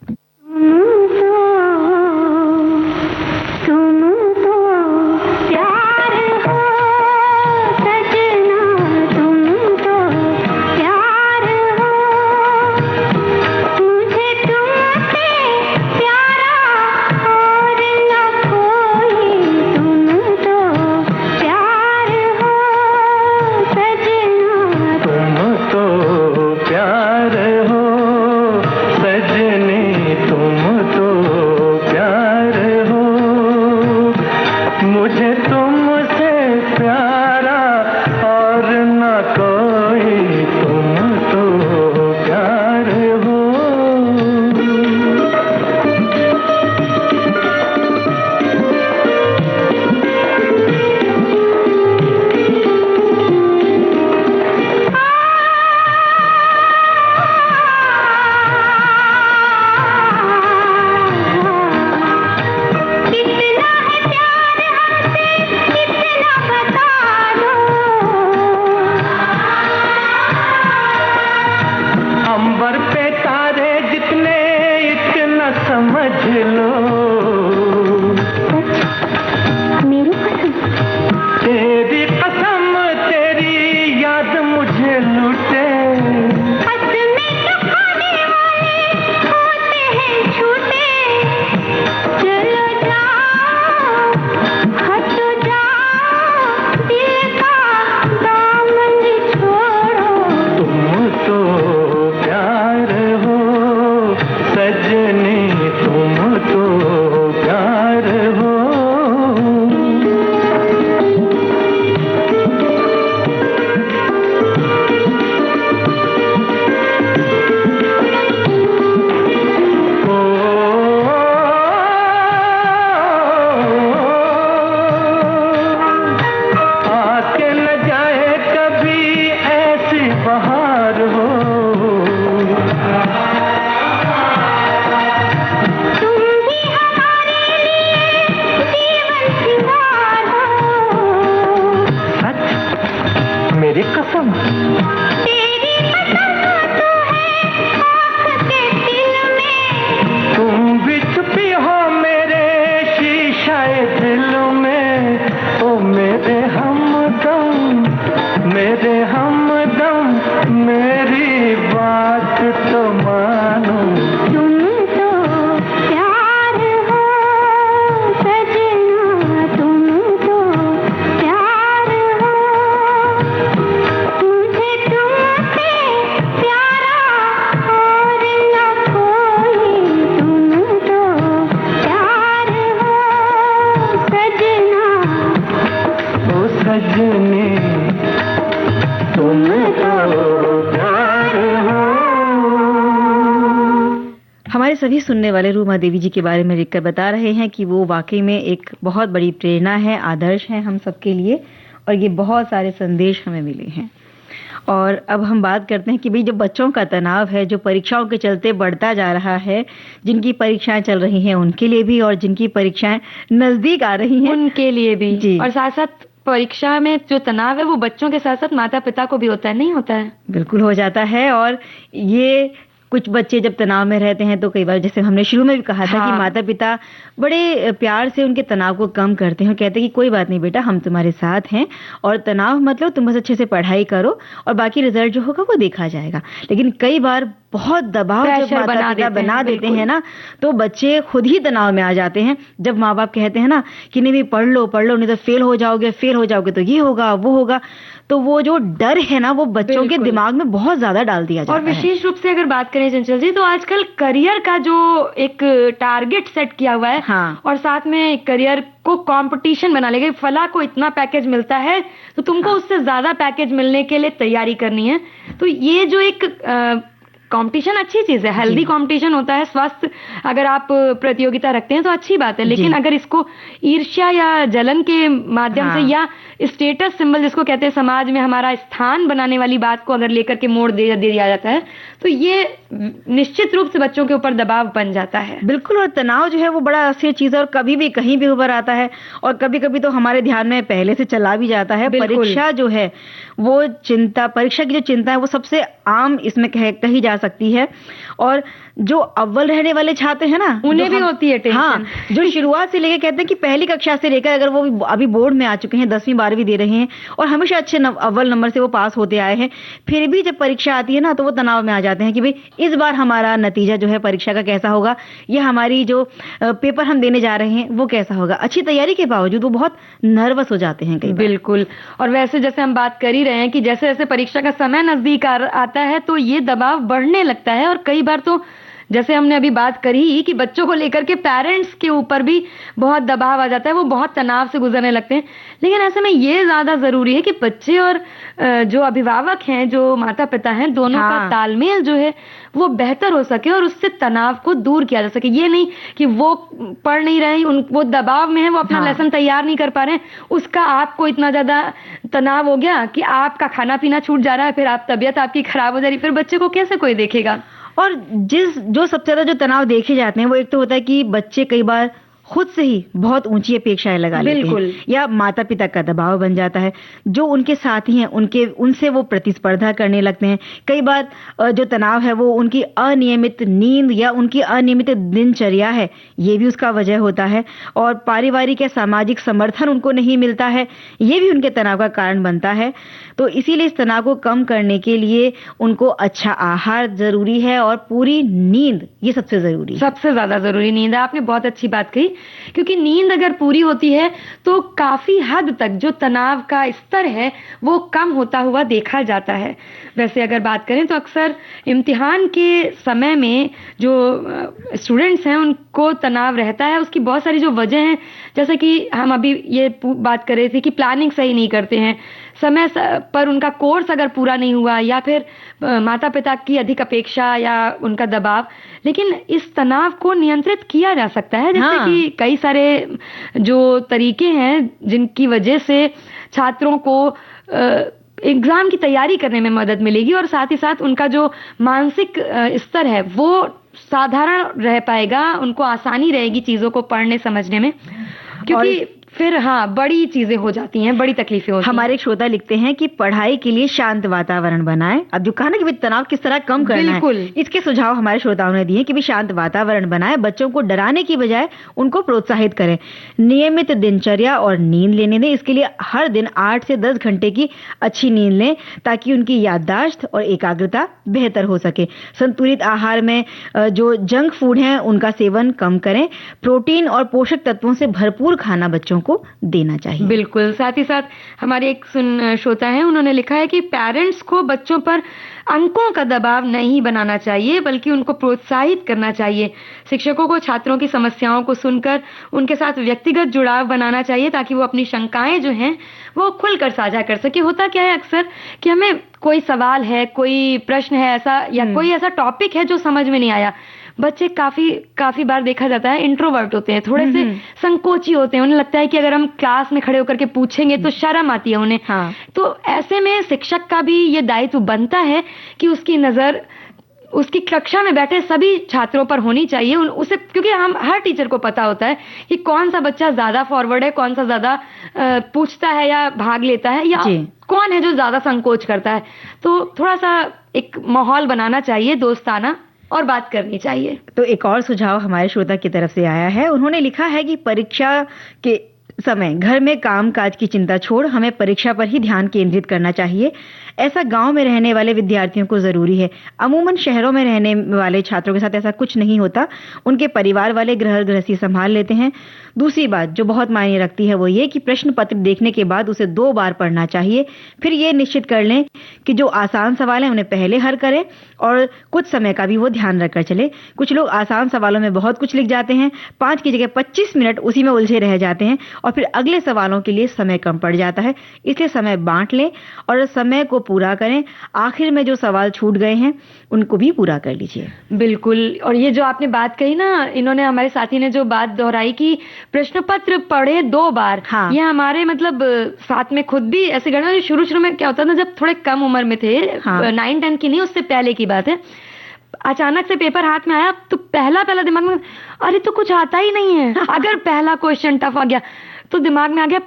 तुम तो हमारे सभी सुनने वाले रूमा देवी जी के बारे में लिखकर बता रहे हैं कि वो वाकई में एक बहुत बड़ी प्रेरणा है, आदर्श है हम सबके लिए, और ये बहुत सारे संदेश हमें मिले हैं। और अब हम बात करते हैं कि भाई जो बच्चों का तनाव है, जो परीक्षाओं के चलते बढ़ता जा रहा है, जिनकी परीक्षाएं चल रही हैं उनके लिए भी, और जिनकी परीक्षाएं नजदीक आ रही हैं उनके लिए भी जी। और साथ साथ परीक्षा में जो तनाव है वो बच्चों के साथ साथ माता पिता को भी होता है, नहीं होता है? बिल्कुल हो जाता है। और ये कुछ बच्चे जब तनाव में रहते हैं तो कई बार, जैसे हमने शुरू में भी कहा था, हाँ। कि माता पिता बड़े प्यार से उनके तनाव को कम करते हैं और कहते हैं कि कोई बात नहीं बेटा, हम तुम्हारे साथ हैं, और तनाव मतलब तुम बस अच्छे से पढ़ाई करो और बाकी रिजल्ट जो होगा वो देखा जाएगा। लेकिन कई बार बहुत दबाव जब प्रेशर माता पिता बना देते हैं ना, तो बच्चे खुद ही तनाव में आ जाते हैं। जब माँ बाप कहते हैं ना कि नहीं भी पढ़ लो नहीं तो फेल हो जाओगे तो ये होगा वो होगा, तो वो जो डर है ना वो बच्चों के दिमाग में बहुत ज्यादा डाल दिया जाता है। और विशेष रूप से अगर बात करें चंचल जी, तो आजकल करियर का जो एक टारगेट सेट किया हुआ है, हाँ। और साथ में करियर को कंपटीशन बना लेगा, फला को इतना पैकेज मिलता है तो तुमको उससे ज्यादा पैकेज मिलने के लिए तैयारी करनी है। तो ये जो एक कंपटीशन अच्छी चीज है, हेल्दी कंपटीशन होता है, स्वस्थ अगर आप प्रतियोगिता रखते हैं तो अच्छी बात है। लेकिन अगर इसको ईर्ष्या या जलन के माध्यम से, या स्टेटस सिंबल जिसको कहते हैं समाज में हमारा स्थान बनाने वाली बात को अगर लेकर के मोड़ दे दिया जाता है, तो ये निश्चित रूप से बच्चों के ऊपर दबाव बन जाता है। बिल्कुल। और तनाव जो है वो बड़ा अस्थिर चीज है, और कभी भी कहीं भी उभर आता है, और कभी कभी तो हमारे ध्यान में पहले से चला भी जाता है। परीक्षा जो है वो चिंता, परीक्षा की जो चिंता है वो सबसे आम इसमें कही जा सकती है। और जो अव्वल रहने वाले छात्र हैं ना, उन्हें भी होती है टेंशन। हाँ, जो शुरुआत से लेकर कहते हैं कि पहली कक्षा से लेकर अगर वो अभी बोर्ड में आ चुके हैं, 10वीं 12वीं दे रहे हैं और हमेशा अच्छे अव्वल नंबर से वो पास होते आए हैं, फिर भी जब परीक्षा आती है ना तो वो तनाव में आ जाते हैं कि भाई इस बार हमारा नतीजा जो है परीक्षा का कैसा होगा, या हमारी जो पेपर हम देने जा रहे हैं वो कैसा होगा। अच्छी तैयारी के बावजूद वो बहुत नर्वस हो जाते हैं कई बार। बिल्कुल। और वैसे जैसे हम बात कर ही रहे हैं कि जैसे जैसे परीक्षा का समय नजदीक आता है तो ये दबाव बढ़ने लगता है, और कई बार तो जैसे हमने अभी बात करी कि बच्चों को लेकर के पेरेंट्स के ऊपर भी बहुत दबाव आ जाता है, वो बहुत तनाव से गुजरने लगते हैं। लेकिन ऐसे में ये ज्यादा जरूरी है कि बच्चे और जो अभिभावक हैं, जो माता पिता हैं, दोनों का तालमेल जो है वो बेहतर हो सके और उससे तनाव को दूर किया जा सके। ये नहीं कि वो पढ़ नहीं रहे, वो दबाव में है, वो अपना लेसन तैयार नहीं कर पा रहे हैं, उसका आपको इतना ज्यादा तनाव हो गया कि आपका खाना पीना छूट जा रहा है, फिर आप तबीयत आपकी खराब हो जा रही है, फिर बच्चे को कैसे कोई देखेगा। और जो सबसे ज्यादा जो तनाव देखे जाते हैं वो एक तो होता है कि बच्चे कई बार खुद से ही बहुत ऊंची अपेक्षाएं लगा लेते हैं, या माता पिता का दबाव बन जाता है। जो उनके साथी हैं उनसे वो प्रतिस्पर्धा करने लगते हैं। कई बार जो तनाव है वो उनकी अनियमित नींद या उनकी अनियमित दिनचर्या है, ये भी उसका वजह होता है। और पारिवारिक या सामाजिक समर्थन उनको नहीं मिलता है, ये भी उनके तनाव का कारण बनता है। तो इसीलिए इस तनाव को कम करने के लिए उनको अच्छा आहार जरूरी है, और पूरी नींद ये सबसे जरूरी है। सबसे ज्यादा जरूरी नींद है। आपने बहुत अच्छी बात कही, क्योंकि नींद अगर पूरी होती है तो काफी हद तक जो तनाव का स्तर है वो कम होता हुआ देखा जाता है। वैसे अगर बात करें तो अक्सर इम्तिहान के समय में जो स्टूडेंट्स हैं उनको तनाव रहता है, उसकी बहुत सारी जो वजह हैं, जैसे कि हम अभी ये बात कर रहे थे कि प्लानिंग सही नहीं करते हैं, समय पर उनका कोर्स अगर पूरा नहीं हुआ, या फिर माता पिता की अधिक अपेक्षा या उनका दबाव। लेकिन इस तनाव को नियंत्रित किया जा सकता है, जैसे कि कई सारे जो तरीके हैं जिनकी वजह से छात्रों को एग्जाम की तैयारी करने में मदद मिलेगी, और साथ ही साथ उनका जो मानसिक स्तर है वो साधारण रह पाएगा, उनको आसानी रहेगी चीजों को पढ़ने समझने में, क्योंकि फिर बड़ी चीजें हो जाती हैं, बड़ी तकलीफें होती हैं। हमारे एक श्रोता लिखते हैं कि पढ़ाई के लिए शांत वातावरण बनाएं। अब जो कहा ना कि तनाव किस तरह कम करना है, इसके सुझाव हमारे श्रोताओं ने दिए कि भी शांत वातावरण बनाएं, बच्चों को डराने की बजाय उनको प्रोत्साहित करें, नियमित दिनचर्या और नींद लेने दें। इसके लिए हर दिन 8 से 10 घंटे की अच्छी नींद लें ताकि उनकी याददाश्त और एकाग्रता बेहतर हो सके। संतुलित आहार में जो जंक फूड है उनका सेवन कम करें। प्रोटीन और पोषक तत्वों से भरपूर खाना बच्चों को देना चाहिए। बिल्कुल। साथ ही साथ हमारे एक श्रोता है, उन्होंने लिखा है कि पेरेंट्स को बच्चों पर अंकों का दबाव नहीं बनाना चाहिए, बल्कि उनको प्रोत्साहित करना चाहिए। शिक्षकों को छात्रों की समस्याओं को सुनकर उनके साथ व्यक्तिगत जुड़ाव बनाना चाहिए, ताकि वो अपनी शंकाएं जो हैं वो खुलकर साझा कर सके। होता क्या है अक्सर कि हमें कोई सवाल है, कोई प्रश्न है ऐसा, या कोई ऐसा टॉपिक है जो समझ में नहीं आया, बच्चे काफी बार देखा जाता है इंट्रोवर्ट होते हैं, थोड़े से संकोची होते हैं, उन्हें लगता है कि अगर हम क्लास में खड़े होकर के पूछेंगे तो शर्म आती है उन्हें। हाँ। तो ऐसे में शिक्षक का भी ये दायित्व बनता है कि उसकी नजर उसकी कक्षा में बैठे सभी छात्रों पर होनी चाहिए, उसे, क्योंकि हम हर टीचर को पता होता है कि कौन सा बच्चा ज्यादा फॉरवर्ड है, कौन सा ज्यादा पूछता है या भाग लेता है, या कौन है जो ज्यादा संकोच करता है। तो थोड़ा सा एक माहौल बनाना चाहिए दोस्ताना और बात करनी चाहिए। तो एक और सुझाव हमारे श्रोता की तरफ से आया है। उन्होंने लिखा है कि परीक्षा के समय घर में काम काज की चिंता छोड़ हमें परीक्षा पर ही ध्यान केंद्रित करना चाहिए। ऐसा गांव में रहने वाले विद्यार्थियों को जरूरी है। अमूमन शहरों में रहने वाले छात्रों के साथ ऐसा कुछ नहीं होता, उनके परिवार वाले गृहस्थी संभाल लेते हैं। दूसरी बात जो बहुत मायने रखती है वो ये कि प्रश्न पत्र देखने के बाद उसे 2 बार पढ़ना चाहिए। फिर ये निश्चित कर लें कि जो आसान सवाल है उन्हें पहले हल करें और कुछ समय का भी वो ध्यान रखकर चले। कुछ लोग आसान सवालों में बहुत कुछ लिख जाते हैं, 5 की जगह 25 मिनट उसी में उलझे रह जाते हैं और फिर अगले सवालों के लिए समय कम पड़ जाता है। इसलिए समय बांट लें और समय को पूरा करें। आखिर में जो सवाल छूट गए हैं उनको भी पूरा कर लीजिए। बिल्कुल। और ये जो आपने बात कही ना, इन्होंने, हमारे साथी ने जो बात दोहराई कि प्रश्न पत्र पढ़े 2 बार, हाँ। ये हमारे मतलब साथ में खुद भी ऐसे घटना, शुरू में क्या होता था जब थोड़े कम उम्र में थे, 9-10 की नहीं, उससे पहले की बात है, अचानक से पेपर हाथ में आया तो पहला दिमाग में अरे तो कुछ आता ही नहीं है। अगर पहला क्वेश्चन टफ आ गया तो दिमाग में आ गया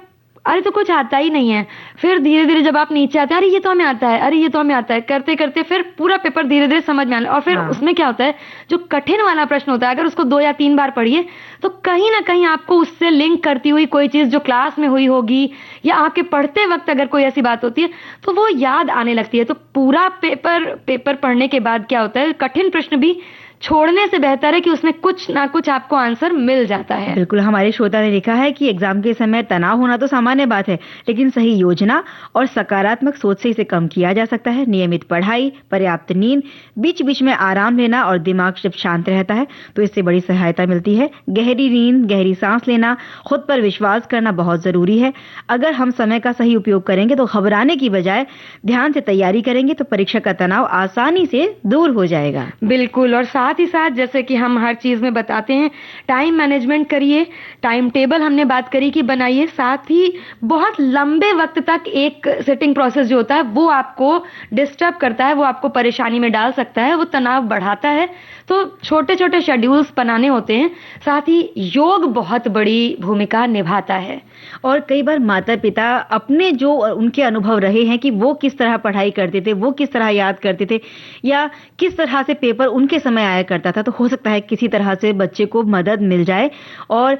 अरे तो कुछ आता ही नहीं है। फिर धीरे धीरे जब आप नीचे आते हैं, अरे ये तो हमें आता है, अरे ये तो हमें आता है, करते करते फिर पूरा पेपर धीरे धीरे समझ में आने। और फिर उसमें क्या होता है, जो कठिन वाला प्रश्न होता है, अगर उसको 2 या 3 बार पढ़िए तो कहीं ना कहीं आपको उससे लिंक करती हुई कोई चीज जो क्लास में हुई होगी या आपके पढ़ते वक्त अगर कोई ऐसी बात होती है तो वो याद आने लगती है। तो पूरा पेपर पढ़ने के बाद क्या होता है, कठिन प्रश्न भी छोड़ने से बेहतर है कि उसमें कुछ ना कुछ आपको आंसर मिल जाता है। बिल्कुल। हमारे श्रोता ने लिखा है कि एग्जाम के समय तनाव होना तो सामान्य बात है, लेकिन सही योजना और सकारात्मक सोच से इसे कम किया जा सकता है। नियमित पढ़ाई, पर्याप्त नींद, बीच बीच में आराम लेना और दिमाग जब शांत रहता है तो इससे बड़ी सहायता मिलती है। गहरी नींद, गहरी सांस लेना, खुद पर विश्वास करना बहुत जरूरी है। अगर हम समय का सही उपयोग करेंगे तो घबराने की बजाय ध्यान से तैयारी करेंगे तो परीक्षा का तनाव आसानी से दूर हो जाएगा। बिल्कुल। और साथ ही साथ जैसे कि हम हर चीज में बताते हैं, टाइम मैनेजमेंट करिए, टाइम टेबल हमने बात करी कि बनाइए। साथ ही बहुत लंबे वक्त तक एक सेटिंग प्रोसेस जो होता है वो आपको डिस्टर्ब करता है, वो आपको परेशानी में डाल सकता है, वो तनाव बढ़ाता है। तो छोटे छोटे शेड्यूल्स बनाने होते हैं। साथ ही योग बहुत बड़ी भूमिका निभाता है। और कई बार माता पिता अपने जो उनके अनुभव रहे हैं कि वो किस तरह पढ़ाई करते थे, वो किस तरह याद करते थे या किस तरह से पेपर उनके समय आया करता था, तो हो सकता है किसी तरह से बच्चे को मदद मिल जाए। और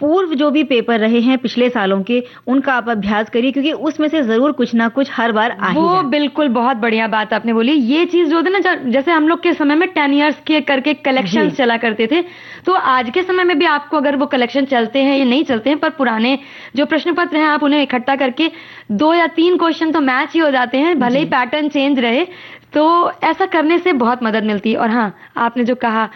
पूर्व जो भी पेपर रहे हैं पिछले सालों के, उनका आप अभ्यास करिए, क्योंकि उसमें से जरूर कुछ ना कुछ हर बार आ ही वो जाए। बिल्कुल, बहुत बढ़िया बात आपने बोली। ये चीज जो है ना, जैसे हम लोग के समय में 10 इयर्स के करके कलेक्शन चला करते थे, तो आज के समय में भी आपको अगर वो कलेक्शन चलते हैं या नहीं चलते हैं, पर पुराने जो प्रश्न पत्र हैं आप उन्हें इकट्ठा करके 2 या 3 क्वेश्चन तो मैच ही हो जाते हैं, भले ही पैटर्न चेंज रहे। तो ऐसा करने से बहुत मदद मिलती है। और हाँ, आपने जो कहा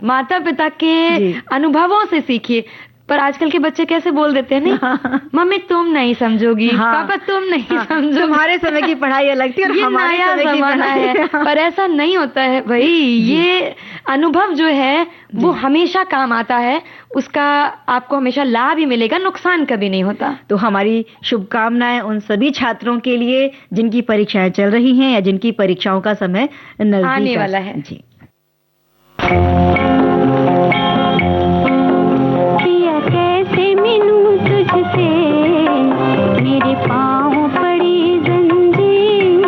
माता पिता के अनुभवों से सीखिए, पर आजकल के बच्चे कैसे बोल देते हैं, नहीं मम्मी तुम नहीं समझोगी, पापा तुम नहीं समझोगे, तुम्हारे समय की पढ़ाई अलग थी और हमारे समय की पढ़ाई है। पर ऐसा नहीं होता है भाई। ये अनुभव जो है वो हमेशा काम आता है, उसका आपको हमेशा लाभ ही मिलेगा, नुकसान कभी नहीं होता। तो हमारी शुभकामनाएं उन सभी छात्रों के लिए जिनकी परीक्षाएं चल रही हैं या जिनकी परीक्षाओं का समय नजदीक आने वाला है। जी। कैसे मिलूं तुझसे, मेरे पाँव पड़ी जंजीर,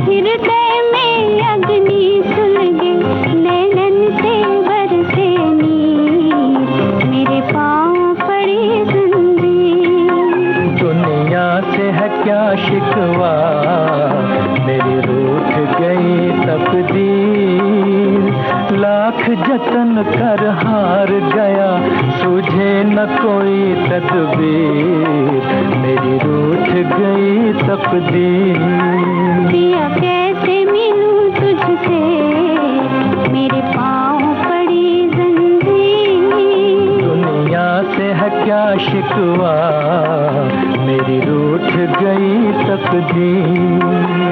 हृदय में अग्नि सुलगे, नैनन से बरसे नीर, मेरे पाँव पड़ी जंजीर। दुनिया से है क्या शिकवा, मेरी रूठ गई तकदीर, लाख जतन कर हार गया, सूझे न कोई तदबीर, मेरी रूठ गई तकदीर। पिया कैसे मिलूं तुझसे, मेरे पाँव पड़ी जंजीर। दुनिया से है क्या शिकवा, मेरी रूठ गई तकदीर।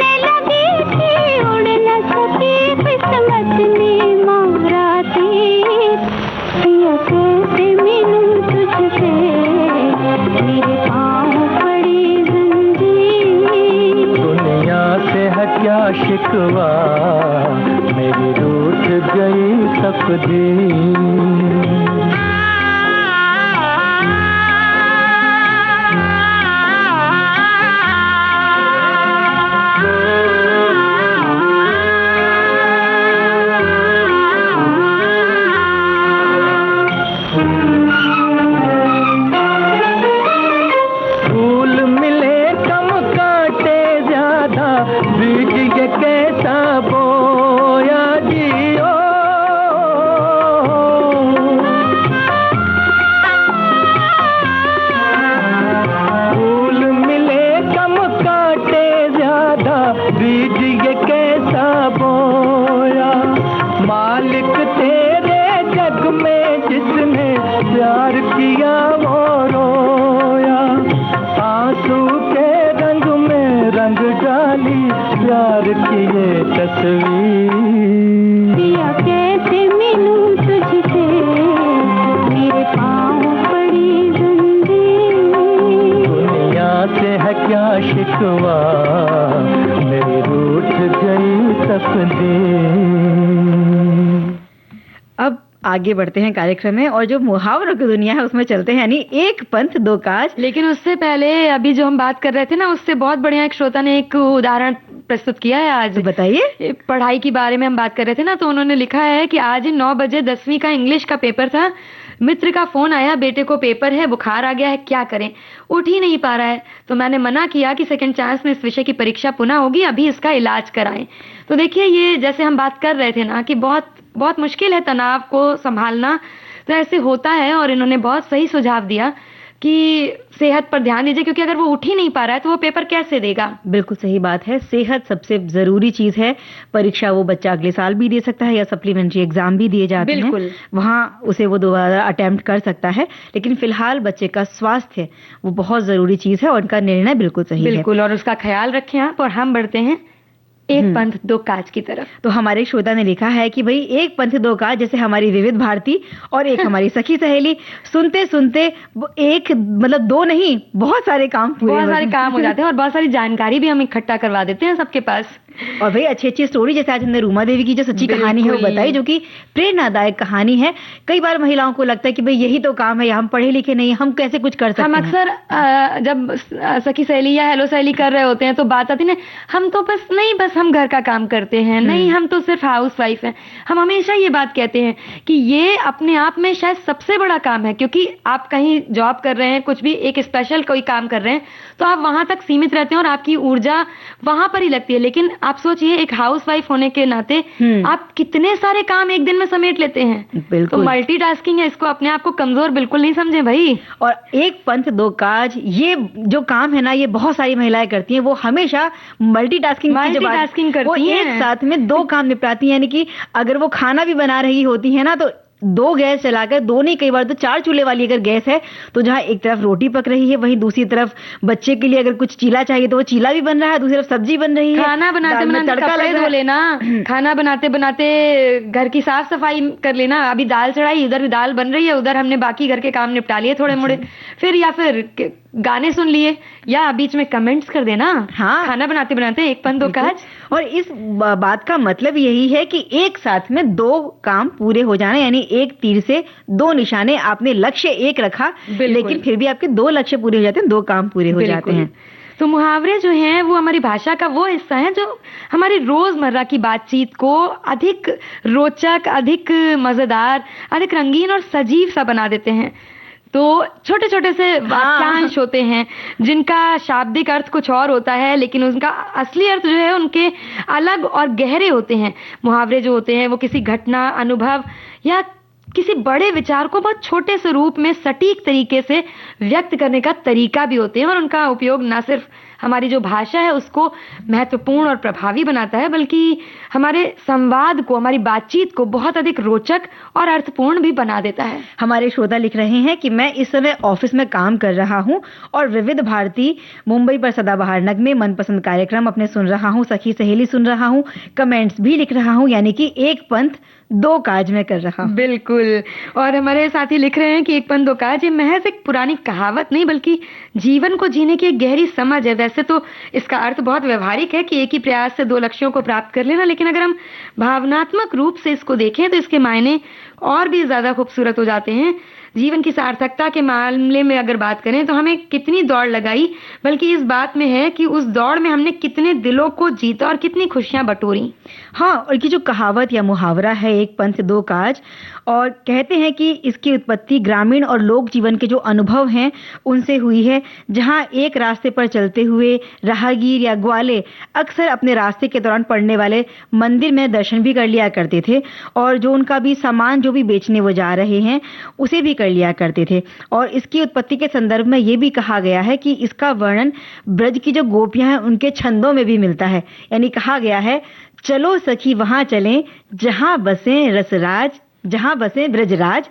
उड़ने लगी थी, उड़ न सकी किस्मत ने मारा तीर। पिया कैसे मिलूं तुझसे, मेरे पाँव पड़ी जंजीर। दुनिया से है क्या शिकवा, मेरी रूठ गई तकदीर। फूल मिले कम काटे ज्यादा, बीज ये कैसा बोया जियो। फूल मिले कम काटे ज्यादा, बीज ये कैसा बोया। मालिक तेरे जग में जिसने प्यार किया वो रोया। आंसू के रंग में रंग डाली प्यार की ये तस्वीर। पिया कैसे मिलूं तुझसे, मेरे पाँव पड़ी जंजीर। दुनिया से है क्या शिकवा, मेरी रूठ गई तकदीर। अब आगे बढ़ते हैं कार्यक्रम में और जो मुहावरों की दुनिया है उसमें चलते हैं, यानी एक पंथ दो काज। लेकिन उससे पहले अभी जो हम बात कर रहे थे ना, उससे बहुत बढ़िया एक श्रोता ने एक उदाहरण प्रस्तुत किया है आज। तो बताइए। पढ़ाई के बारे में हम बात कर रहे थे ना, तो उन्होंने लिखा है कि आज 9 बजे 10वीं का इंग्लिश का पेपर था। मित्र का फोन आया, बेटे को पेपर है, बुखार आ गया है, क्या करें, उठ ही नहीं पा रहा है। तो मैंने मना किया कि सेकंड चांस में इस विषय की परीक्षा पुनः होगी, अभी इसका इलाज कराएं। तो देखिए, ये जैसे हम बात कर रहे थे ना कि बहुत बहुत मुश्किल है तनाव को संभालना, तो ऐसे होता है। और इन्होंने बहुत सही सुझाव दिया कि सेहत पर ध्यान दीजिए, क्योंकि अगर वो उठ ही नहीं पा रहा है तो वो पेपर कैसे देगा। बिल्कुल सही बात है, सेहत सबसे जरूरी चीज है। परीक्षा वो बच्चा अगले साल भी दे सकता है या सप्लीमेंट्री एग्जाम भी दिए जाते हैं, बिल्कुल। वहां उसे वो दोबारा अटेम्प्ट कर सकता है। लेकिन फिलहाल बच्चे का स्वास्थ्य वो बहुत जरूरी चीज है और उनका निर्णय बिल्कुल सही है। बिल्कुल, और उसका ख्याल रखें आप। और हम बढ़ते हैं एक पंथ दो काज की तरफ। तो हमारे श्रोता ने लिखा है कि भाई एक पंथ दो काज, जैसे हमारी विविध भारती और एक हमारी सखी सहेली, सुनते सुनते एक मतलब दो नहीं बहुत सारे काम पूरे बहुत सारे काम हो जाते हैं और बहुत सारी जानकारी भी हम इकट्ठा करवा देते हैं सबके पास। और भाई अच्छी अच्छी स्टोरी, जैसे आज हमने रूमा देवी की जो सच्ची कहानी है वो बताई, जो कि प्रेरणादायक कहानी है। कई बार महिलाओं को लगता है कि भाई यही तो काम है, हम पढ़े लिखे नहीं, हम कैसे कुछ कर सकते हैं। हम अक्सर जब सखी सहेली या हेलो सहेली कर रहे होते हैं तो बात आती है, हम तो बस हम घर का काम करते हैं, नहीं हम तो सिर्फ हाउस वाइफ हैं। हम हमेशा ये बात कहते हैं कि ये अपने आप में शायद सबसे बड़ा काम है, क्योंकि आप कहीं जॉब कर रहे हैं, कुछ भी एक स्पेशल कोई काम कर रहे हैं, तो आप वहां तक सीमित रहते हैं और आपकी ऊर्जा वहां पर ही लगती है। लेकिन आप सोचिए, एक हाउस वाइफ होने के नाते आप कितने सारे काम एक दिन में समेट लेते हैं। बिल्कुल। तो मल्टीटास्किंग है, इसको अपने आप को कमजोर बिल्कुल नहीं समझे भाई। और एक पंथ दो काज, ये जो काम है ना, ये बहुत सारी महिलाएं करती हैं। वो हमेशा मल्टीटास्किंग करती हैं, एक साथ में दो काम निपटाती हैं। यानी कि अगर वो खाना भी बना रही होती है ना, तो दो गैस चलाकर, दो नहीं कई बार तो 4 चूल्हे वाली अगर गैस है, तो जहाँ एक तरफ रोटी पक रही है, वहीं दूसरी तरफ बच्चे के लिए अगर कुछ चीला चाहिए तो वो चीला भी बन रहा है, दूसरी तरफ सब्जी बन रही है, खाना बनाते बनाते कपड़े धो लेना, खाना बनाते बनाते घर की साफ सफाई कर लेना। अभी दाल चढ़ाई, इधर दाल बन रही है, उधर हमने बाकी घर के काम निपटा लिए थोड़े मोड़े, फिर या फिर गाने सुन लिए, या बीच में कमेंट्स कर देना। हाँ, खाना बनाते बनाते एक पंथ दो काज। और इस बात का मतलब यही है कि एक साथ में दो काम पूरे हो जाना, यानी एक तीर से दो निशाने। आपने लक्ष्य एक रखा, लेकिन फिर भी आपके 2 लक्ष्य पूरे हो जाते हैं, 2 काम पूरे हो जाते हैं। तो मुहावरे जो हैं वो हमारी भाषा का वो हिस्सा है जो हमारी रोजमर्रा की बातचीत को अधिक रोचक, अधिक मजेदार, अधिक रंगीन और सजीव सा बना देते हैं। तो छोटे छोटे से वाक्यांश होते हैं जिनका शाब्दिक अर्थ कुछ और होता है, लेकिन उनका असली अर्थ जो है उनके अलग और गहरे होते हैं। मुहावरे जो होते हैं वो किसी घटना, अनुभव या किसी बड़े विचार को बहुत छोटे से रूप में सटीक तरीके से व्यक्त करने का तरीका भी होते हैं, और उनका उपयोग न सिर्फ हमारी जो भाषा है उसको महत्वपूर्ण और प्रभावी बनाता है, बल्कि हमारे संवाद को, हमारी बातचीत को बहुत अधिक रोचक और अर्थपूर्ण भी बना देता है। हमारे श्रोता लिख रहे हैं कि मैं इस समय ऑफिस में काम कर रहा हूं और विविध भारती मुंबई पर सदाबहार नगमे मनपसंद कार्यक्रम अपने सुन रहा हूं, सखी सहेली सुन रहा हूं, कमेंट्स भी लिख रहा हूं, यानी कि एक पंथ दो काज में कर रहा हूं। बिल्कुल। और हमारे साथी लिख रहे हैं कि एक पंथ दो काज ये महज एक पुरानी कहावत नहीं बल्कि जीवन को जीने की एक गहरी समझ है। वैसे तो इसका अर्थ बहुत व्यवहारिक है कि एक ही प्रयास से दो लक्ष्यों को प्राप्त कर लेना, लेकिन अगर हम भावनात्मक रूप से इसको देखें तो इसके मायने और भी ज्यादा खूबसूरत हो जाते हैं। जीवन की सार्थकता के मामले में अगर बात करें तो हमें कितनी दौड़ लगाई, बल्कि इस बात में है कि उस दौड़ में हमने कितने दिलों को जीता और कितनी खुशियां बटोरी। हाँ, और की जो कहावत या मुहावरा है एक पंथ दो काज, और कहते हैं कि इसकी उत्पत्ति ग्रामीण और लोक जीवन के जो अनुभव हैं उनसे हुई है, जहां एक रास्ते पर चलते हुए राहगीर या ग्वाले अक्सर अपने रास्ते के दौरान पड़ने वाले मंदिर में दर्शन भी कर लिया करते थे, और जो उनका भी सामान जो भी बेचने वो जा रहे हैं उसे भी कर लिया करते थे। और इसकी उत्पत्ति के संदर्भ में ये भी कहा गया है कि इसका वर्णन ब्रज की जो गोपियां हैं उनके छंदों में भी मिलता है। यानी कहा गया है, चलो सखी वहां चलें जहां बसे रसराज, जहां बसे ब्रजराज,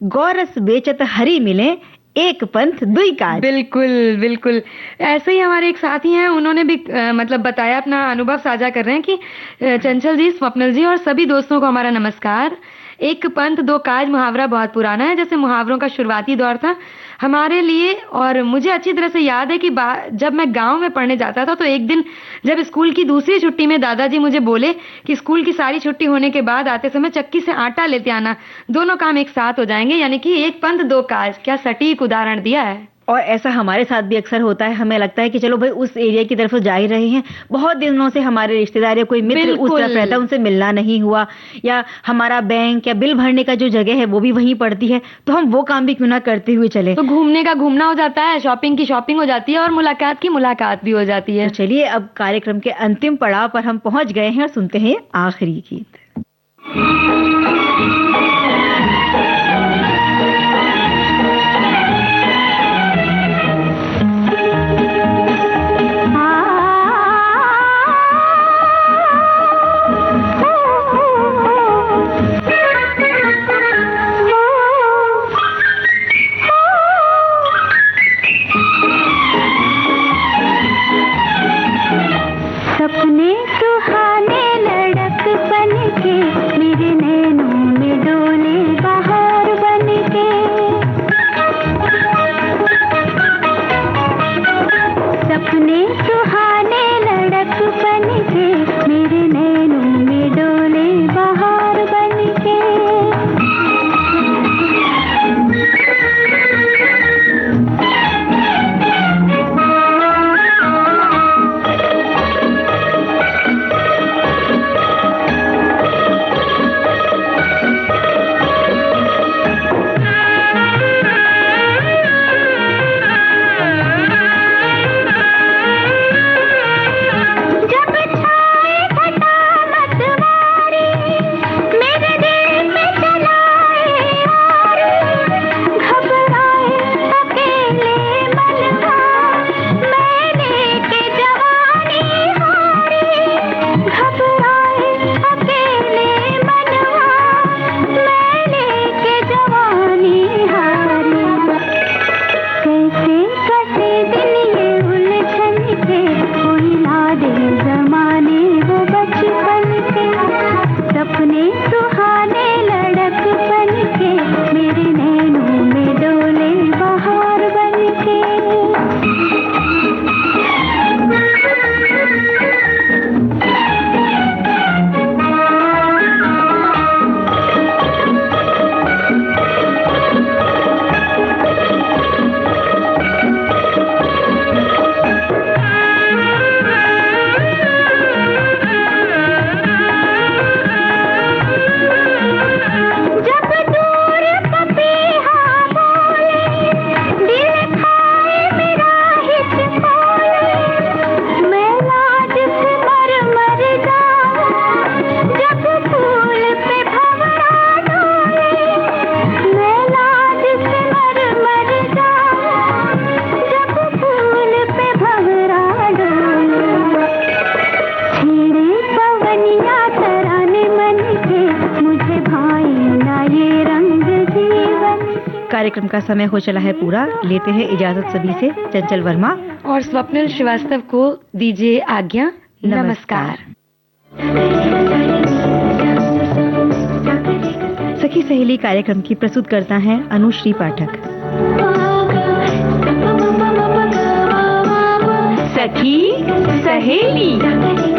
गौरस बेचत हरि मिले, एक पंथ दुई काज। बिल्कुल बिल्कुल, ऐसे ही हमारे एक साथी हैं, उन्होंने भी मतलब बताया, अपना अनुभव साझा कर रहे हैं कि चंचल जी, स्वप्नल जी और सभी दोस्तों को हमारा नमस्कार। एक पंथ दो काज मुहावरा बहुत पुराना है, जैसे मुहावरों का शुरुआती दौर था हमारे लिए। और मुझे अच्छी तरह से याद है कि जब मैं गांव में पढ़ने जाता था तो एक दिन जब स्कूल की दूसरी छुट्टी में दादाजी मुझे बोले कि स्कूल की सारी छुट्टी होने के बाद आते समय चक्की से आटा लेते आना, दोनों काम एक साथ हो जाएंगे, यानी कि एक पंथ दो काज। क्या सटीक उदाहरण दिया है। और ऐसा हमारे साथ भी अक्सर होता है, हमें लगता है कि चलो भाई उस एरिया की तरफ जा ही रहे हैं, बहुत दिनों से हमारे रिश्तेदार या कोई मित्र उस तरफ रहता है, उनसे मिलना नहीं हुआ, या हमारा बैंक या बिल भरने का जो जगह है वो भी वहीं पड़ती है, तो हम वो काम भी क्यों ना करते हुए चले। तो घूमने का घूमना हो जाता है, शॉपिंग की शॉपिंग हो जाती है और मुलाकात की मुलाकात भी हो जाती है। तो चलिए अब कार्यक्रम के अंतिम पड़ाव पर हम पहुंच गए हैं और सुनते हैं आखिरी गीत। सपने सुहाने लड़क बनके मेरे नैनों में डोले बहार बनके, सपने सुहाने लड़क बनके मेरे नैनों में डोले बहार बनके। बनिया तराने मन के, मुझे भाई ना ये रंग जीवन। कार्यक्रम का समय हो चला है पूरा, लेते हैं इजाजत सभी से। चंचल वर्मा और स्वप्निल श्रीवास्तव को दीजिए आज्ञा। नमस्कार। सखी सहेली कार्यक्रम की प्रस्तुत करता है अनुश्री पाठक। सखी सहेली।